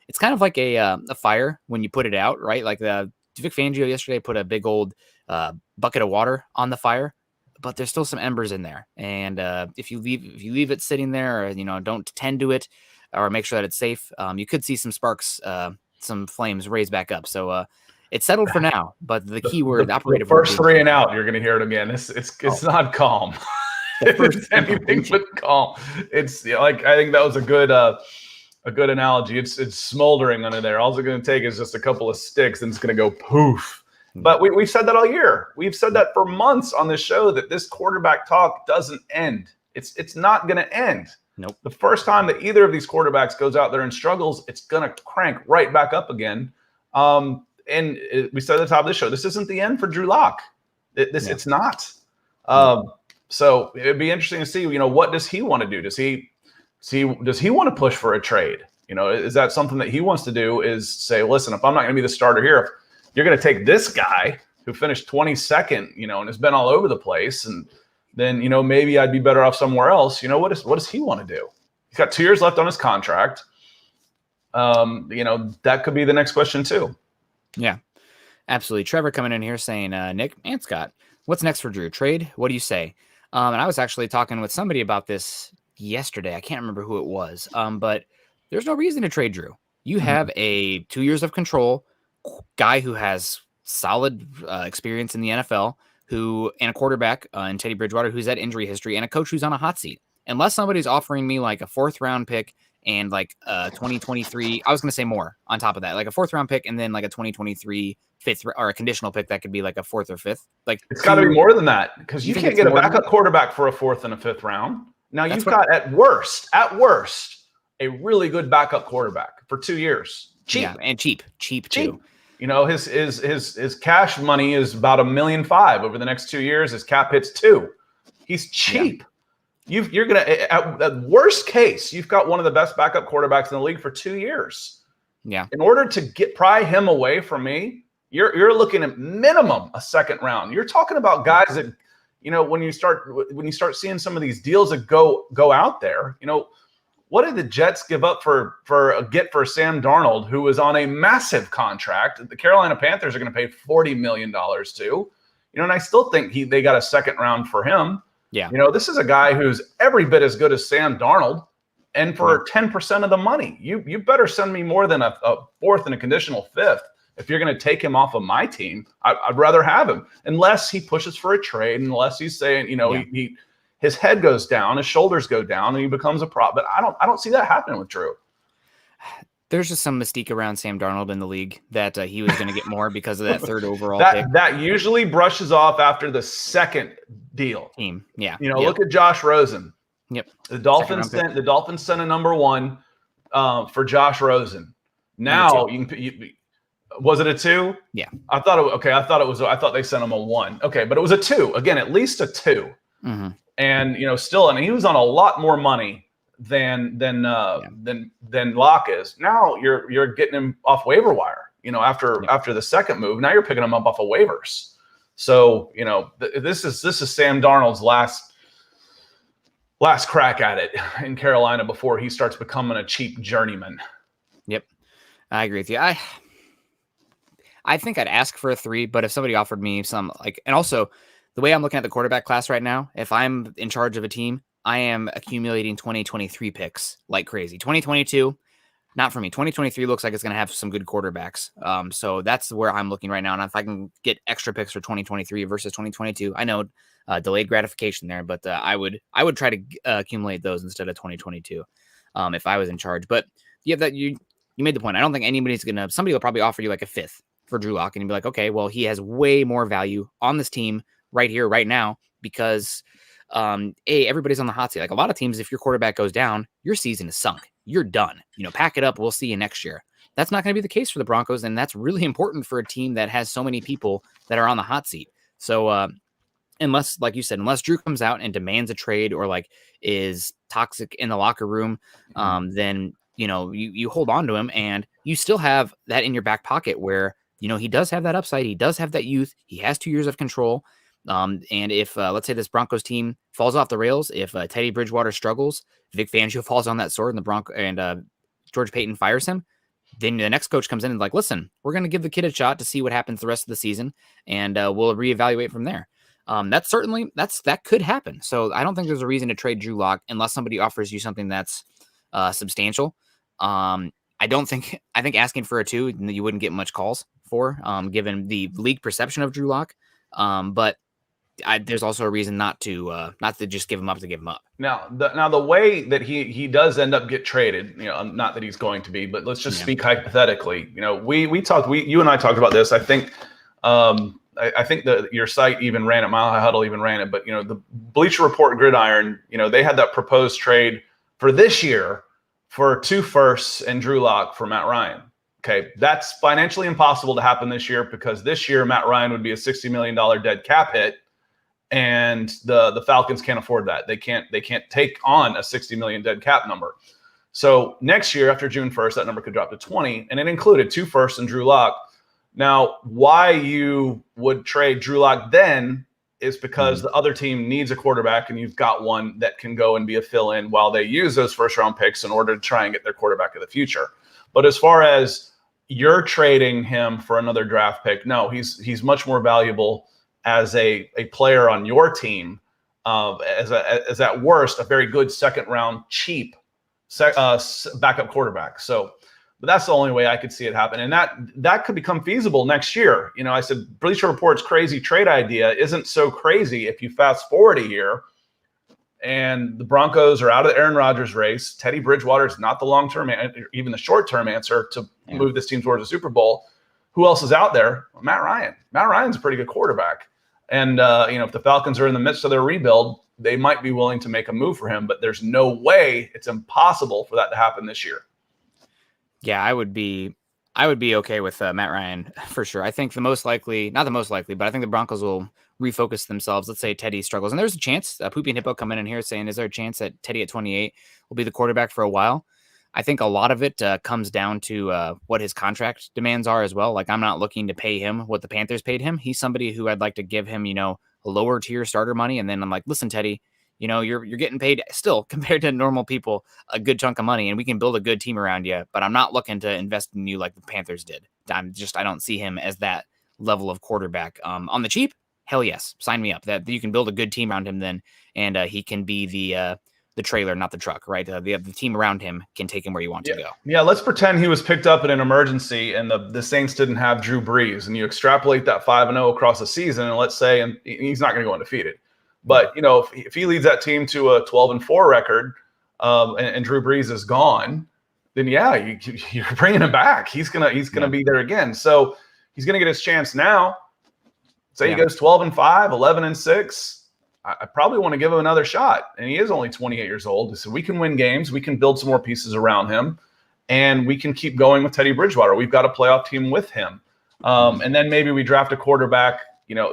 It's kind of like a fire when you put it out, right? Like Vic Fangio yesterday put a big old bucket of water on the fire, but there's still some embers in there. And if you leave it sitting there, or don't tend to it, or make sure that it's safe, you could see some sparks, some flames raise back up. So it's settled for now. But the key word, the first 3 and out, you're going to hear it again. It's not calm. It's anything but calm. It's I think that was a good analogy. It's smoldering under there. All it's going to take is just a couple of sticks, and it's going to go poof. But we've said that all year. We've said that for months on this show, that this quarterback talk doesn't end. It's not going to end. Nope. The first time that either of these quarterbacks goes out there and struggles, it's going to crank right back up again. And we said at the top of the show, this isn't the end for Drew Lock. It's not. So it'd be interesting to see, what does he want to do? Does he want to push for a trade? Is that something that he wants to do, is say, listen, if I'm not going to be the starter here, if you're going to take this guy who finished 22nd, and has been all over the place, and then, maybe I'd be better off somewhere else. What does he want to do? He's got 2 years left on his contract. That could be the next question too. Yeah, absolutely. Trevor coming in here saying, Nick and Scott, what's next for Drew? Trade? What do you say? And I was actually talking with somebody about this yesterday. I can't remember who it was. But there's no reason to trade Drew. You have a 2 years of control guy who has solid experience in the NFL, and a quarterback and Teddy Bridgewater who's had injury history, and a coach who's on a hot seat. Unless somebody's offering me like a 4th round pick and like 2023, I was going to say more on top of that, like a 4th round pick and then like a 2023 5th or a conditional pick that could be like a 4th or 5th. Like it's got to be more than that, because you can't get a backup quarterback for a 4th and a 5th round. Now you've got at worst, a really good backup quarterback for 2 years. Cheap. Yeah, and cheap too. You know, his cash money is about $1.5 million over the next 2 years. His cap hit's $2 million. He's cheap. Yeah. You're gonna at worst case, you've got one of the best backup quarterbacks in the league for 2 years. Yeah. In order to pry him away from me, you're looking at minimum a 2nd round. You're talking about guys that, you know, when you start seeing some of these deals that go out there, you know, what did the Jets give up for Sam Darnold, who was on a massive contract? The Carolina Panthers are going to pay $40 million to. You know, and I still think they got a 2nd round for him. Yeah. You know, this is a guy who's every bit as good as Sam Darnold, and for 10% of the money. You better send me more than a 4th and a conditional 5th if you're going to take him off of my team. I'd rather have him, unless he pushes for a trade, unless he's saying, you know, his head goes down, his shoulders go down, and he becomes a prop. But I don't see that happening with Drew. There's just some mystique around Sam Darnold in the league that he was going to get more because of that 3rd overall pick. That usually brushes off after the 2nd deal. Team, yeah. You know, look at Josh Rosen. Yep. The Dolphins sent a number 1 for Josh Rosen. Now was it a 2? Yeah. I thought they sent him a 1. Okay, but it was a 2. Again, at least a 2. Mm-hmm. And you know, still, and he was on a lot more money than Locke is. Now you're getting him off waiver wire. You know, after the 2nd move, now you're picking him up off of waivers. So you know, this is Sam Darnold's last crack at it in Carolina before he starts becoming a cheap journeyman. Yep, I agree with you. I think I'd ask for a 3, but if somebody offered me some, like, and also the way I'm looking at the quarterback class right now, if I'm in charge of a team, I am accumulating 2023 picks like crazy. 2022, not for me. 2023 looks like it's going to have some good quarterbacks. So that's where I'm looking right now. And if I can get extra picks for 2023 versus 2022, I know delayed gratification there, but I would try to accumulate those instead of 2022 if I was in charge. But yeah, that you made the point. I don't think somebody will probably offer you like a 5th for Drew Lock, and you'd be like, okay, well, he has way more value on this team right here, right now, because everybody's on the hot seat. Like a lot of teams, if your quarterback goes down, your season is sunk. You're done. You know, pack it up. We'll see you next year. That's not going to be the case for the Broncos, and that's really important for a team that has so many people that are on the hot seat. So unless, like you said, unless Drew comes out and demands a trade or like is toxic in the locker room, then, you know, you hold on to him, and you still have that in your back pocket where, you know, he does have that upside. He does have that youth. He has 2 years of control. And if, let's say this Broncos team falls off the rails, if Teddy Bridgewater struggles, Vic Fangio falls on that sword and George Payton fires him, then the next coach comes in and like, listen, we're going to give the kid a shot to see what happens the rest of the season. And we'll reevaluate from there. That could happen. So I don't think there's a reason to trade Drew Lock unless somebody offers you something that's substantial. I think asking for a 2, you wouldn't get much calls for, given the league perception of Drew Lock. But there's also a reason not to just give him up to give him up. Now the way that he does end up get traded, you know, not that he's going to be, but let's just speak hypothetically. You know, you and I talked about this. I think that your site even ran it, Mile High Huddle even ran it, but you know, the Bleacher Report Gridiron, you know, they had that proposed trade for this year for 2 firsts and Drew Lock for Matt Ryan. Okay, that's financially impossible to happen this year, because this year Matt Ryan would be a $60 million dead cap hit, and the Falcons can't afford that. They can't take on a $60 million dead cap number. So next year, after June 1st, that number could drop to 20, and it included 2 firsts and Drew Lock. Now, why you would trade Drew Lock then is because the other team needs a quarterback, and you've got one that can go and be a fill-in while they use those first-round picks in order to try and get their quarterback of the future. But as far as you're trading him for another draft pick, no, he's much more valuable as a player on your team, as at worst a very good 2nd round cheap backup quarterback. So But that's the only way I could see it happen. And that could become feasible next year. I said Bleacher Report's crazy trade idea isn't so crazy if you fast forward a year and the Broncos are out of the Aaron Rodgers race. Teddy Bridgewater is not the long-term, even the short-term answer to move this team towards a Super Bowl. Who else is out there? Well, Matt Ryan. Matt Ryan's a pretty good quarterback. And, if the Falcons are in the midst of their rebuild, they might be willing to make a move for him. But there's no way, it's impossible for that to happen this year. Yeah, I would be okay with Matt Ryan for sure. I think not the most likely, but I think the Broncos will refocus themselves. Let's say Teddy struggles, and there's a chance. Poopy and Hippo coming in here saying, "Is there a chance that Teddy at 28 will be the quarterback for a while?" I think a lot of it comes down to what his contract demands are as well. Like, I'm not looking to pay him what the Panthers paid him. He's somebody who I'd like to give him, a lower tier starter money, and then I'm like, listen, Teddy. You're getting paid still compared to normal people a good chunk of money, and we can build a good team around you. But I'm not looking to invest in you like the Panthers did. I don't see him as that level of quarterback. On the cheap, hell yes, sign me up. That you can build a good team around him then, and he can be the trailer, not the truck, right? The team around him can take him where you want to go. Yeah, let's pretend he was picked up in an emergency, and the Saints didn't have Drew Brees, and you extrapolate that 5-0 across the season, and let's say, and he's not going to go undefeated. But, if he leads that team to a 12-4 record and Drew Brees is gone, then, yeah, you're bringing him back. He's gonna be there again. So he's going to get his chance now. Say he goes 12-5, 11-6. I probably want to give him another shot. And he is only 28 years old. So we can win games. We can build some more pieces around him. And we can keep going with Teddy Bridgewater. We've got a playoff team with him. And then maybe we draft a quarterback,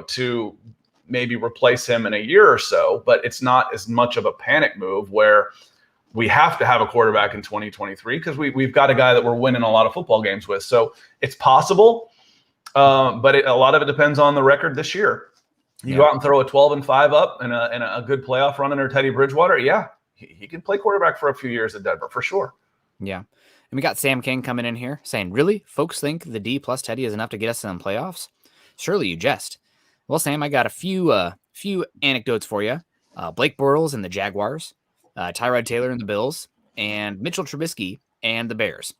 to – maybe replace him in a year or so, but it's not as much of a panic move where we have to have a quarterback in 2023 because we've got a guy that we're winning a lot of football games with. So it's possible, but a lot of it depends on the record this year. You go out and throw a 12-5 up and a good playoff run under Teddy Bridgewater. Yeah, he can play quarterback for a few years at Denver for sure. Yeah. And we got Sam King coming in here saying, really? Folks think the D plus Teddy is enough to get us in the playoffs? Surely you jest. Well, Sam, I got a few anecdotes for you. Blake Bortles and the Jaguars, Tyrod Taylor and the Bills, and Mitchell Trubisky and the Bears.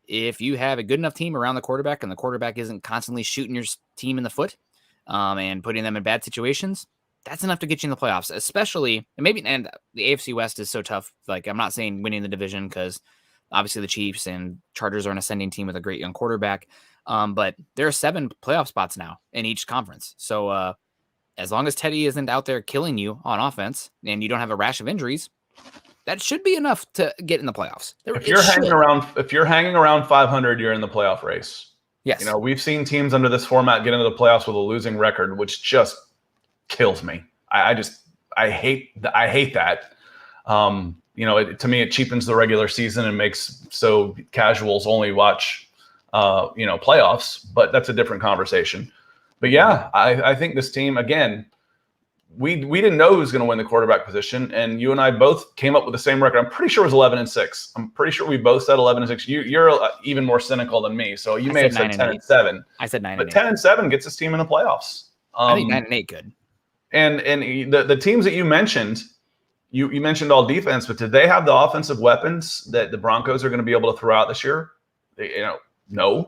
If you have a good enough team around the quarterback and the quarterback isn't constantly shooting your team in the foot and putting them in bad situations, that's enough to get you in the playoffs, especially, and the AFC West is so tough. Like, I'm not saying winning the division because obviously the Chiefs and Chargers are an ascending team with a great young quarterback. But there are 7 playoff spots now in each conference. So as long as Teddy isn't out there killing you on offense and you don't have a rash of injuries, that should be enough to get in the playoffs. If you're hanging around 500, you're in the playoff race. Yes. We've seen teams under this format get into the playoffs with a losing record, which just kills me. I hate that. To me, it cheapens the regular season and makes so casuals only watch playoffs, but that's a different conversation. But yeah, I think this team, again, we didn't know who was going to win the quarterback position, and you and I both came up with the same record. I'm pretty sure it was 11-6. I'm pretty sure we both said 11-6. You're even more cynical than me, so you may have said 10-7. I said 9-8. But 10-7 gets this team in the playoffs. I think 9-8 good. And the teams that you mentioned, you mentioned all defense, but did they have the offensive weapons that the Broncos are going to be able to throw out this year? No.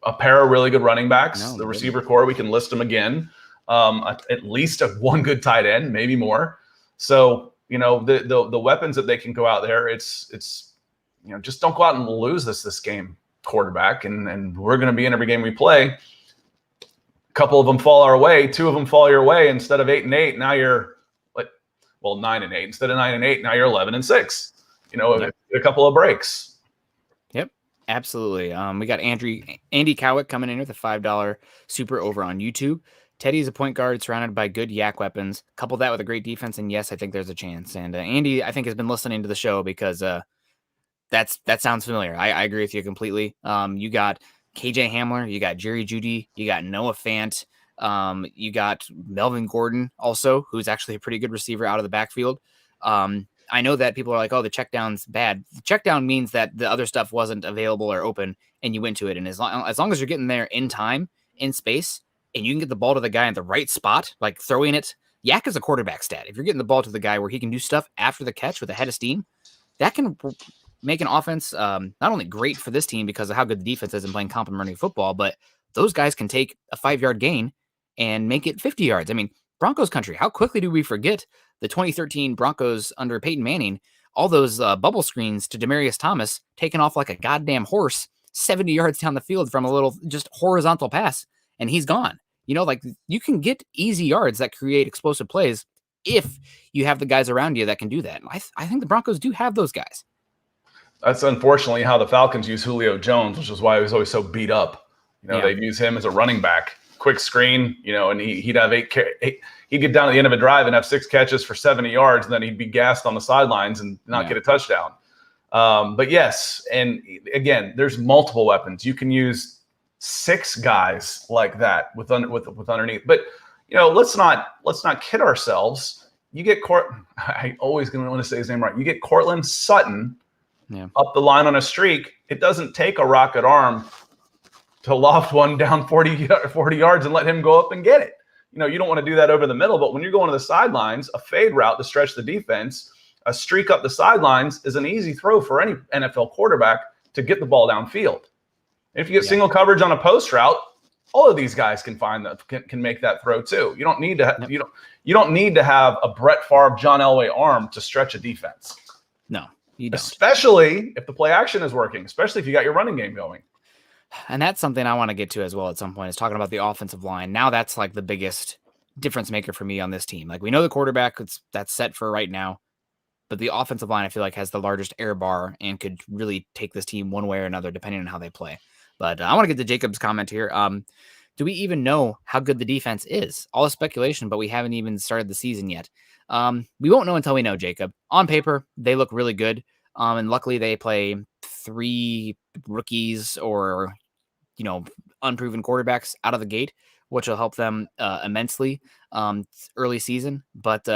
A pair of really good running backs. The receiver core, we can list them again. At least one good tight end, maybe more. So, the weapons that they can go out there, it's just don't go out and lose this game, quarterback. And we're going to be in every game we play. A couple of them fall our way. 2 of them fall your way. Instead of 8-8, now you're 9-8. Instead of 9-8, now you're 11-6. A couple of breaks. Absolutely. We got Andy Cowick coming in with a $5 super over on YouTube. Teddy's a point guard surrounded by good yak weapons. Couple that with a great defense, and yes, I think there's a chance. And Andy, I think, has been listening to the show because that sounds familiar. I agree with you completely. You got KJ Hamler, you got Jerry Jeudy, you got Noah Fant, you got Melvin Gordon also, who's actually a pretty good receiver out of the backfield. I know that people are like, oh, the check down's bad. The check down means that the other stuff wasn't available or open and you went to it. And as long as you're getting there in time, in space, and you can get the ball to the guy in the right spot, like throwing it, yak is a quarterback stat. If you're getting the ball to the guy where he can do stuff after the catch with a head of steam, that can make an offense not only great for this team because of how good the defense is and playing complementary football, but those guys can take a 5-yard gain and make it 50 yards. I mean, Broncos country, how quickly do we forget the 2013 Broncos under Peyton Manning, all those bubble screens to Demaryius Thomas taking off like a goddamn horse 70 yards down the field from a little just horizontal pass, and he's gone. Like you can get easy yards that create explosive plays if you have the guys around you that can do that. I think the Broncos do have those guys. That's unfortunately how the Falcons use Julio Jones, which is why he was always so beat up. They'd use him as a running back, quick screen, and he'd have he'd get down at the end of a drive and have 6 catches for 70 yards, and then he'd be gassed on the sidelines and not get a touchdown. But yes, and again, there's multiple weapons. You can use 6 guys like that with underneath. But let's not kid ourselves. You get I always going to want to say his name right. You get Cortland Sutton up the line on a streak. It doesn't take a rocket arm to loft one down 40 yards and let him go up and get it. You don't want to do that over the middle, but when you're going to the sidelines, a fade route to stretch the defense, a streak up the sidelines is an easy throw for any NFL quarterback to get the ball downfield. If you get single coverage on a post route, all of these guys can make that throw too. You don't need to you don't need to have a Brett Favre, John Elway arm to stretch a defense. No, you don't. Especially if the play action is working, especially if you got your running game going. And that's something I want to get to as well at some point, is talking about the offensive line. Now that's like the biggest difference maker for me on this team. Like we know the quarterback that's set for right now, but the offensive line I feel like has the largest error bar and could really take this team one way or another depending on how they play. But I want to get to Jacob's comment here. Do we even know how good the defense is? All is speculation, but we haven't even started the season yet. We won't know until we know, Jacob. On paper, they look really good. And luckily they play 3 rookies or, unproven quarterbacks out of the gate, which will help them immensely early season. But,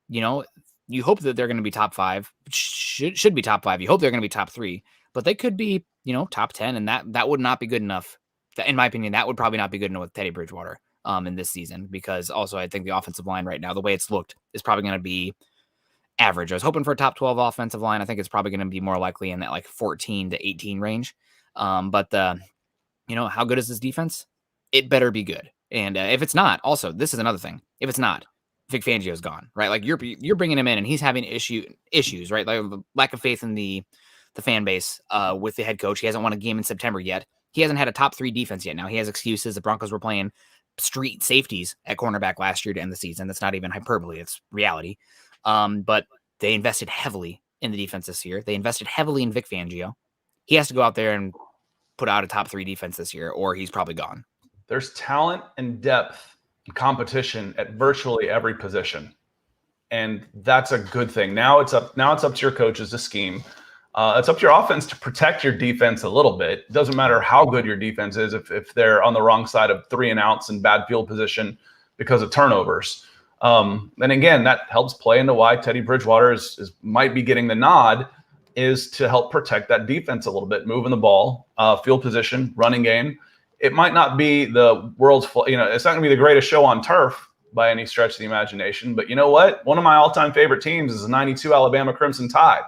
you hope that they're going to be top 5, should be top 5. You hope they're going to be top 3, but they could be, top 10. And that would not be good enough. In my opinion, that would probably not be good enough with Teddy Bridgewater in this season, because also I think the offensive line right now, the way it's looked, is probably going to be average. I was hoping for a top 12 offensive line. I think it's probably going to be more likely in that like 14 to 18 range. But how good is this defense? It better be good. And if it's not, also, this is another thing. If it's not, Vic Fangio's gone, right? Like you're bringing him in and he's having issues, right? Like lack of faith in the fan base with the head coach. He hasn't won a game in September yet. He hasn't had a top 3 defense yet. Now he has excuses. The Broncos were playing street safeties at cornerback last year to end the season. That's not even hyperbole. It's reality. But they invested heavily in the defense this year. They invested heavily in Vic Fangio. He has to go out there and put out a top 3 defense this year, or he's probably gone. There's talent and depth and competition at virtually every position. And that's a good thing. Now it's up to your coaches to scheme. It's up to your offense to protect your defense a little bit. It doesn't matter how good your defense is if they're on the wrong side of 3 and outs and bad field position because of turnovers. And again, that helps play into why Teddy Bridgewater might be getting the nod, is to help protect that defense a little bit, moving the ball, field position, running game. It might not be the world's, it's not going to be the greatest show on turf by any stretch of the imagination. But you know what? One of my all-time favorite teams is the '92 Alabama Crimson Tide.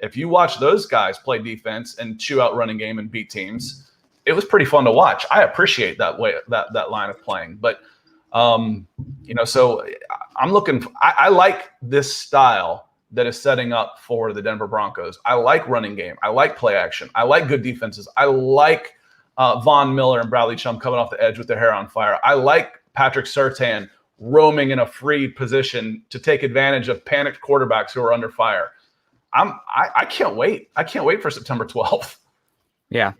If you watch those guys play defense and chew out running game and beat teams, it was pretty fun to watch. I appreciate that way, that line of playing. But so I'm looking. I like this style that is setting up for the Denver Broncos. I like running game. I like play action. I like good defenses. I like Von Miller and Bradley Chubb coming off the edge with their hair on fire. I like Patrick Surtain roaming in a free position to take advantage of panicked quarterbacks who are under fire. I can't wait. I can't wait for September 12th. Yeah,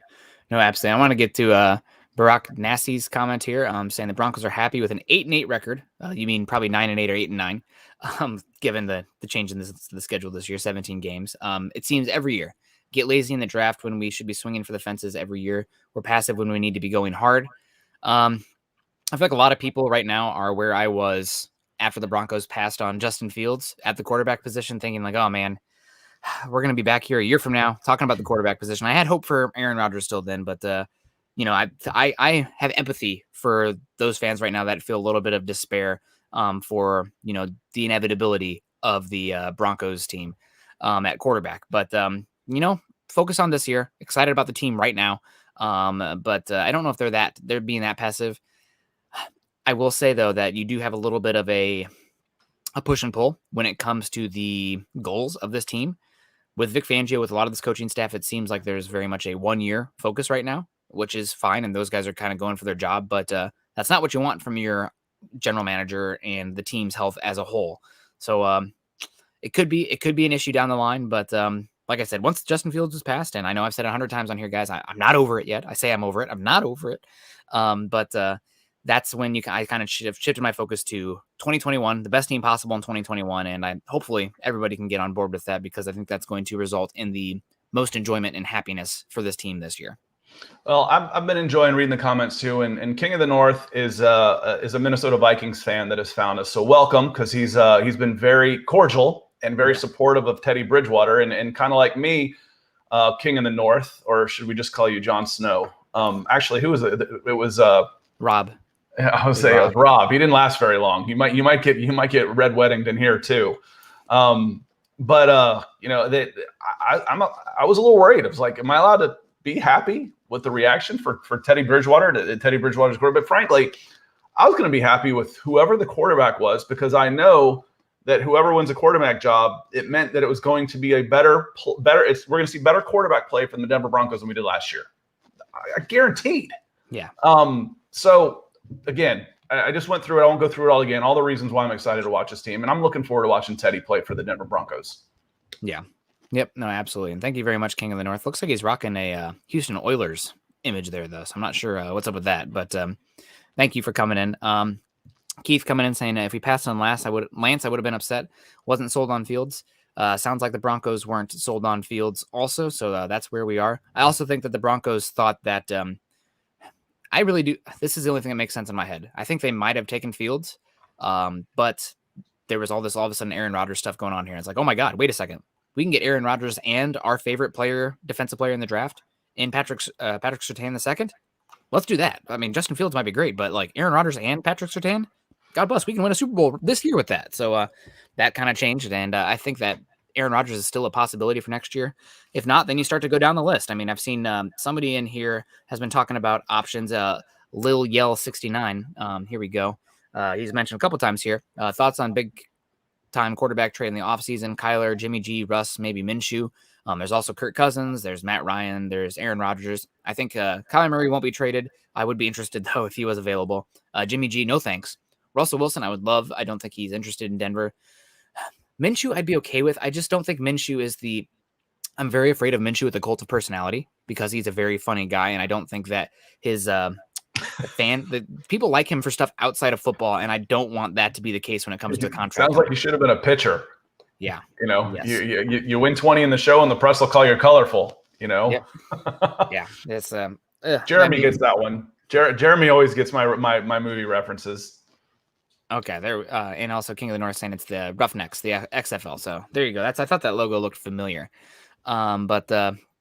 no, absolutely. I want to get to Barack Nassi's comment here, saying the Broncos are happy with an 8-8 record. You mean probably 9-8 or 8-9, given the change in the schedule this year, 17 games. It seems every year. Get lazy in the draft when we should be swinging for the fences every year. We're passive when we need to be going hard. I feel like a lot of people right now are where I was after the Broncos passed on Justin Fields at the quarterback position, thinking like, oh man, we're going to be back here a year from now talking about the quarterback position. I had hope for Aaron Rodgers still then, but I have empathy for those fans right now that feel a little bit of despair for, the inevitability of the Broncos team at quarterback. But, focus on this year. Excited about the team right now. But I don't know if they're being that passive. I will say though that you do have a little bit of a push and pull when it comes to the goals of this team. With Vic Fangio, with a lot of this coaching staff, it seems like there's very much a 1-year focus right now, which is fine. And those guys are kind of going for their job, but that's not what you want from your general manager and the team's health as a whole. So it could be an issue down the line, but like I said, once Justin Fields is passed, and I know I've said 100 times on here, guys, I'm not over it yet. I say I'm over it. I'm not over it. But that's when I kind of shifted my focus to 2021, the best team possible in 2021. And hopefully everybody can get on board with that, because I think that's going to result in the most enjoyment and happiness for this team this year. Well, I've been enjoying reading the comments too, and King of the North is a Minnesota Vikings fan that has found us. So welcome, because he's been very cordial and very supportive of Teddy Bridgewater, and kind of like me, King of the North, or should we just call you Jon Snow? Actually, who was it? It was Rob. I would say it was Rob. He didn't last very long. You might get Red Weddinged in here too. But you know, I was a little worried. I was like, am I allowed to be happy with the reaction for Teddy Bridgewater, Teddy Bridgewater's quarterback? But frankly, I was going to be happy with whoever the quarterback was, because I know that whoever wins a quarterback job, it meant that it was going to be a better. We're going to see better quarterback play from the Denver Broncos than we did last year. I guaranteed. Yeah. So again, I just went through it. I won't go through it all again. All the reasons why I'm excited to watch this team, and I'm looking forward to watching Teddy play for the Denver Broncos. Yeah. Yep. No, absolutely. And thank you very much, King of the North. Looks like he's rocking a Houston Oilers image there, though. So I'm not sure what's up with that, but thank you for coming in. Keith coming in saying, if we passed on Lance, I would have been upset. Wasn't sold on Fields. Sounds like the Broncos weren't sold on Fields also. So that's where we are. I also think that the Broncos thought that, I really do. This is the only thing that makes sense in my head. I think they might have taken Fields, but there was all of a sudden Aaron Rodgers stuff going on here. It's like, oh my God, wait a second. We can get Aaron Rodgers and our favorite defensive player in the draft, in Patrick Surtain II. Let's do that. I mean, Justin Fields might be great, but like Aaron Rodgers and Patrick Surtain, God bless, we can win a Super Bowl this year with that. So that kind of changed, and I think that Aaron Rodgers is still a possibility for next year. If not, then you start to go down the list. I mean, I've seen somebody in here has been talking about options. Lil Yell 69. Here we go. He's mentioned a couple times here. Thoughts on big time quarterback trade in the offseason? Kyler, Jimmy G, Russ, maybe Minshew. There's also Kirk Cousins. There's Matt Ryan. There's Aaron Rodgers. I think Kyler Murray won't be traded. I would be interested, though, if he was available. Jimmy G, no thanks. Russell Wilson, I would love. I don't think he's interested in Denver. Minshew, I'd be okay with. I just don't think Minshew is I'm very afraid of Minshew with the cult of personality, because he's a very funny guy, and I don't think that his people like him for stuff outside of football, and I don't want that to be the case when it comes to the contract. Sounds like you should have been a pitcher. Yeah. You know, yes. you win 20 in the show, and the press will call you colorful, you know? Yep. Yeah. It's Jeremy gets that one. Jeremy always gets my movie references. Okay, there, and also King of the North saying it's the Roughnecks, the XFL. So there you go. I thought that logo looked familiar. But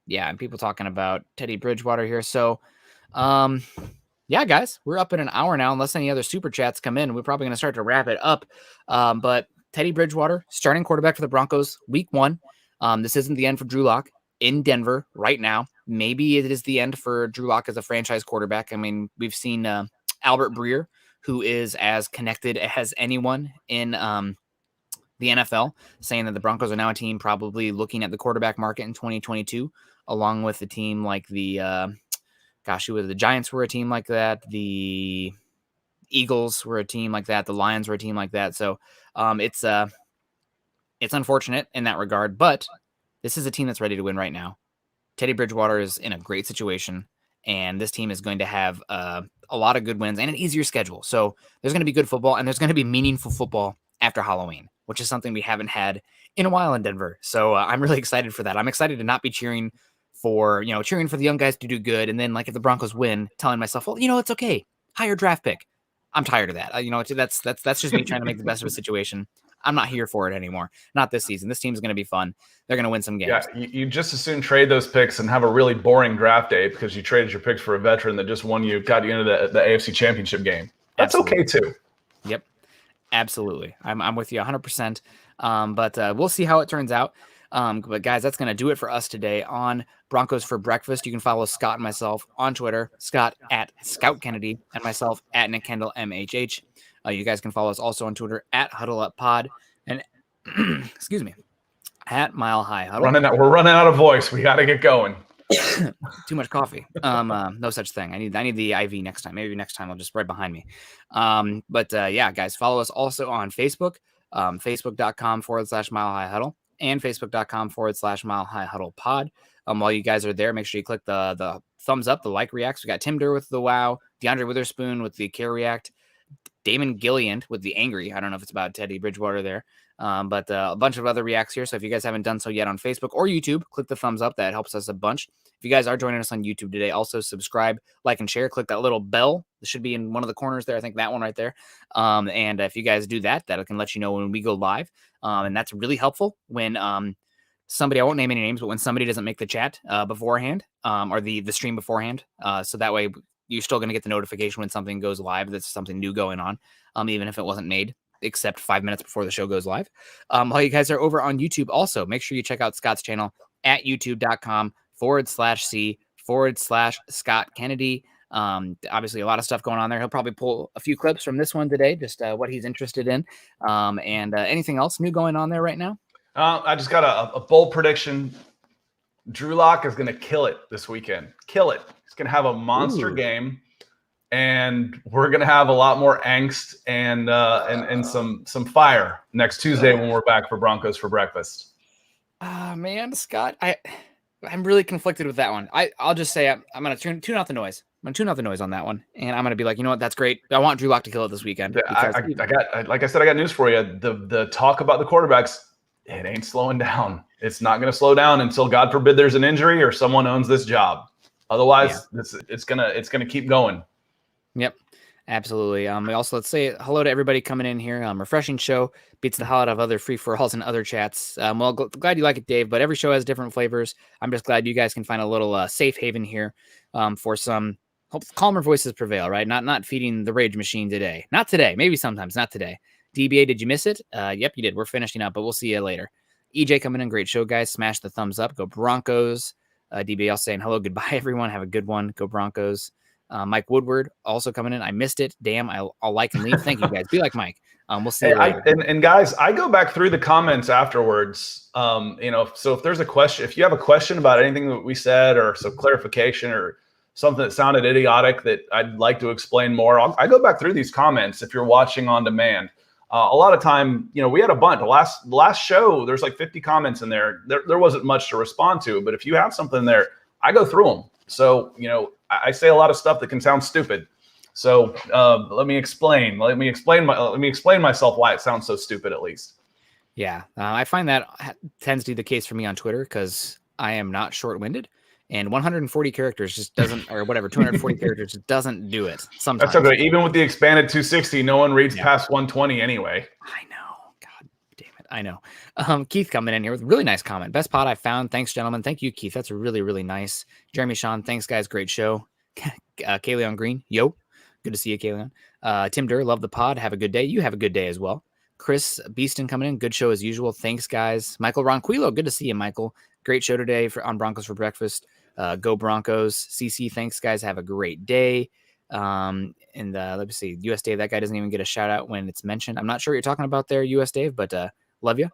yeah, and people talking about Teddy Bridgewater here. So, yeah, guys, we're up in an hour now. Unless any other super chats come in, we're probably going to start to wrap it up. But Teddy Bridgewater, starting quarterback for the Broncos, week 1. This isn't the end for Drew Lock in Denver right now. Maybe it is the end for Drew Lock as a franchise quarterback. I mean, we've seen Albert Breer, who is as connected as anyone in the NFL, saying that the Broncos are now a team probably looking at the quarterback market in 2022, along with a team like the Giants were a team like that. The Eagles were a team like that. The Lions were a team like that. So it's unfortunate in that regard, but this is a team that's ready to win right now. Teddy Bridgewater is in a great situation, and this team is going to have a lot of good wins and an easier schedule. So there's going to be good football, and there's going to be meaningful football after Halloween, which is something we haven't had in a while in Denver. So I'm really excited for that. I'm excited to not be cheering for the young guys to do good. And then like, if the Broncos win, telling myself, well, it's okay. Higher draft pick. I'm tired of that. That's just me trying to make the best of a situation. I'm not here for it anymore. Not this season. This team's going to be fun. They're going to win some games. Yeah, you just as soon trade those picks and have a really boring draft day because you traded your picks for a veteran that just got you into the AFC Championship game. That's Absolutely. Okay too. Yep, absolutely. I'm with you 100%. But we'll see how it turns out. But guys, that's going to do it for us today on Broncos for Breakfast. You can follow Scott and myself on Twitter, Scott at Scout Kennedy, and myself at Nick Kendell MHH. You guys can follow us also on Twitter at Huddle Up Pod and excuse me, at Mile High Huddle. We're running out of voice. We got to get going. Too much coffee. No such thing. I need the IV next time. Maybe next time I'll just right behind me. But yeah, guys, follow us also on Facebook, facebook.com/Mile High Huddle and facebook.com/Mile High Huddle Pod. While you guys are there, make sure you click the thumbs up, the like reacts. We got Tim Durr with the wow, DeAndre Witherspoon with the care react, Damon Gilliand with the angry. I don't know if it's about Teddy Bridgewater there. But a bunch of other reacts here. So if you guys haven't done so yet on Facebook or YouTube, click the thumbs up. That helps us a bunch. If you guys are joining us on YouTube today, also subscribe, like, and share. Click that little bell. It should be in one of the corners there. I think that one right there. And if you guys do that, that can let you know when we go live. And that's really helpful when somebody, I won't name any names, but when somebody doesn't make the chat beforehand or the stream beforehand. So that way you're still going to get the notification when something goes live. That's something new going on, even if it wasn't made except 5 minutes before the show goes live. While you guys are over on YouTube, also make sure you check out Scott's channel at youtube.com/C/Scott Kennedy. Obviously a lot of stuff going on there. He'll probably pull a few clips from this one today, just what he's interested in. And anything else new going on there right now? I just got a bold prediction. Drew Lock is going to kill it this weekend. Kill it. He's going to have a monster game. And we're gonna have a lot more angst and some fire next Tuesday when we're back for Broncos for Breakfast. Man, Scott, I'm really conflicted with that one. I'll just say I'm gonna tune out the noise. I'm gonna tune out the noise on that one, and I'm gonna be like, you know what, that's great. I want Drew Lock to kill it this weekend. I got news for you. The talk about the quarterbacks, it ain't slowing down. It's not gonna slow down until, God forbid, there's an injury or someone owns this job. Otherwise, it's gonna keep going. Yep, absolutely. We also, let's say hello to everybody coming in here. Refreshing show, beats the hell out of other free-for-alls and other chats. Well, glad you like it, Dave, but every show has different flavors. I'm just glad you guys can find a little safe haven here for some calmer voices prevail, right? Not feeding the rage machine today. Not today. Maybe sometimes, not today. DBA, did you miss it? Yep, you did. We're finishing up, but we'll see you later. EJ coming in. Great show, guys. Smash the thumbs up. Go Broncos. DBA also saying hello, goodbye, everyone. Have a good one. Go Broncos. Mike Woodward also coming in. I missed it. Damn, I'll like and leave. Thank you, guys. Be like Mike. We'll see you later. And guys, I go back through the comments afterwards. So if there's a question, if you have a question about anything that we said or some clarification or something that sounded idiotic that I'd like to explain more, I go back through these comments if you're watching on demand. A lot of time, we had a bunch. The last show, there's like 50 comments in there. There wasn't much to respond to, but if you have something there, I go through them. So, I say a lot of stuff that can sound stupid. So let me explain myself why it sounds so stupid, at least. Yeah, I find that tends to be the case for me on Twitter because I am not short-winded, and 140 characters just doesn't, or whatever, 240 characters just doesn't do it. Sometimes that's okay. Even with the expanded 260, no one reads past 120 anyway. I know. God damn it. I know. Keith coming in here with a really nice comment. Best pod I found. Thanks, gentlemen. Thank you, Keith. That's really, really nice. Jeremy Sean, thanks, guys. Great show. Kayleon Green, yo. Good to see you, Kayleon. Tim Durr, love the pod. Have a good day. You have a good day as well. Chris Beeston coming in. Good show as usual. Thanks, guys. Michael Ronquillo, good to see you, Michael. Great show today on Broncos for Breakfast. Go Broncos. CC, thanks, guys. Have a great day. And let me see. US Dave, that guy doesn't even get a shout out when it's mentioned. I'm not sure what you're talking about there, US Dave, but love you.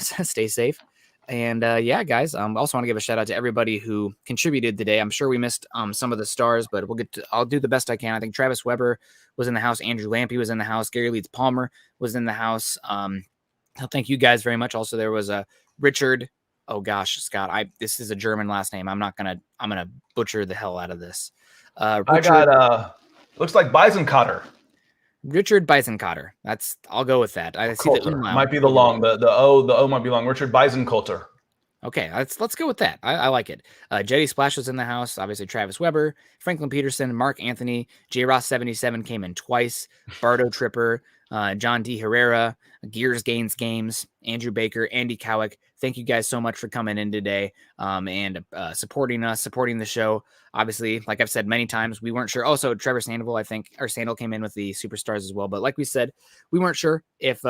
Stay safe. And yeah, guys, also want to give a shout out to everybody who contributed today. I'm sure we missed some of the stars, but I'll do the best I can. I think Travis Weber was in the house. Andrew Lampy was in the house. Gary Leeds Palmer was in the house. Thank you guys very much. Also, there was a Richard. Oh gosh, Scott, this is a German last name. I'm gonna butcher the hell out of this. Richard, I got looks like Beisenkotter. Richard Beisenkotter. I'll go with that. I see the might be the long. The O might be long. Richard Beisenkotter. Okay, let's go with that. I like it. Jetty Splash was in the house. Obviously, Travis Weber, Franklin Peterson, Mark Anthony, J Ross 77 came in twice. Bardo Tripper, John D Herrera, Gears Gains Games, Andrew Baker, Andy Cowick. Thank you guys so much for coming in today and supporting us, supporting the show. Obviously, like I've said many times, we weren't sure. Also, Trevor Sandoval, I think, or Sandal came in with the superstars as well. But like we said, we weren't sure if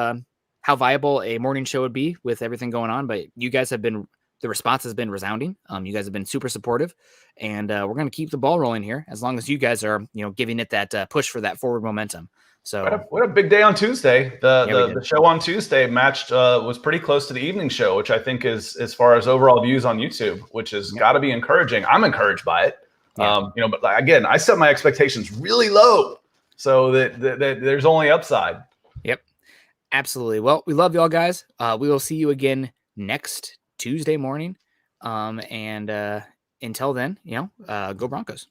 how viable a morning show would be with everything going on, but you guys have been, the response has been resounding. You guys have been super supportive, and we're going to keep the ball rolling here as long as you guys are, giving it that push for that forward momentum. So what a big day on Tuesday. Yeah, The show on Tuesday matched was pretty close to the evening show, which I think is, as far as overall views on YouTube, which has got to be encouraging. I'm encouraged by it. Yeah. But again, I set my expectations really low, so that there's only upside. Yep, absolutely. Well, we love y'all guys. We will see you again next Tuesday morning. And until then, go Broncos.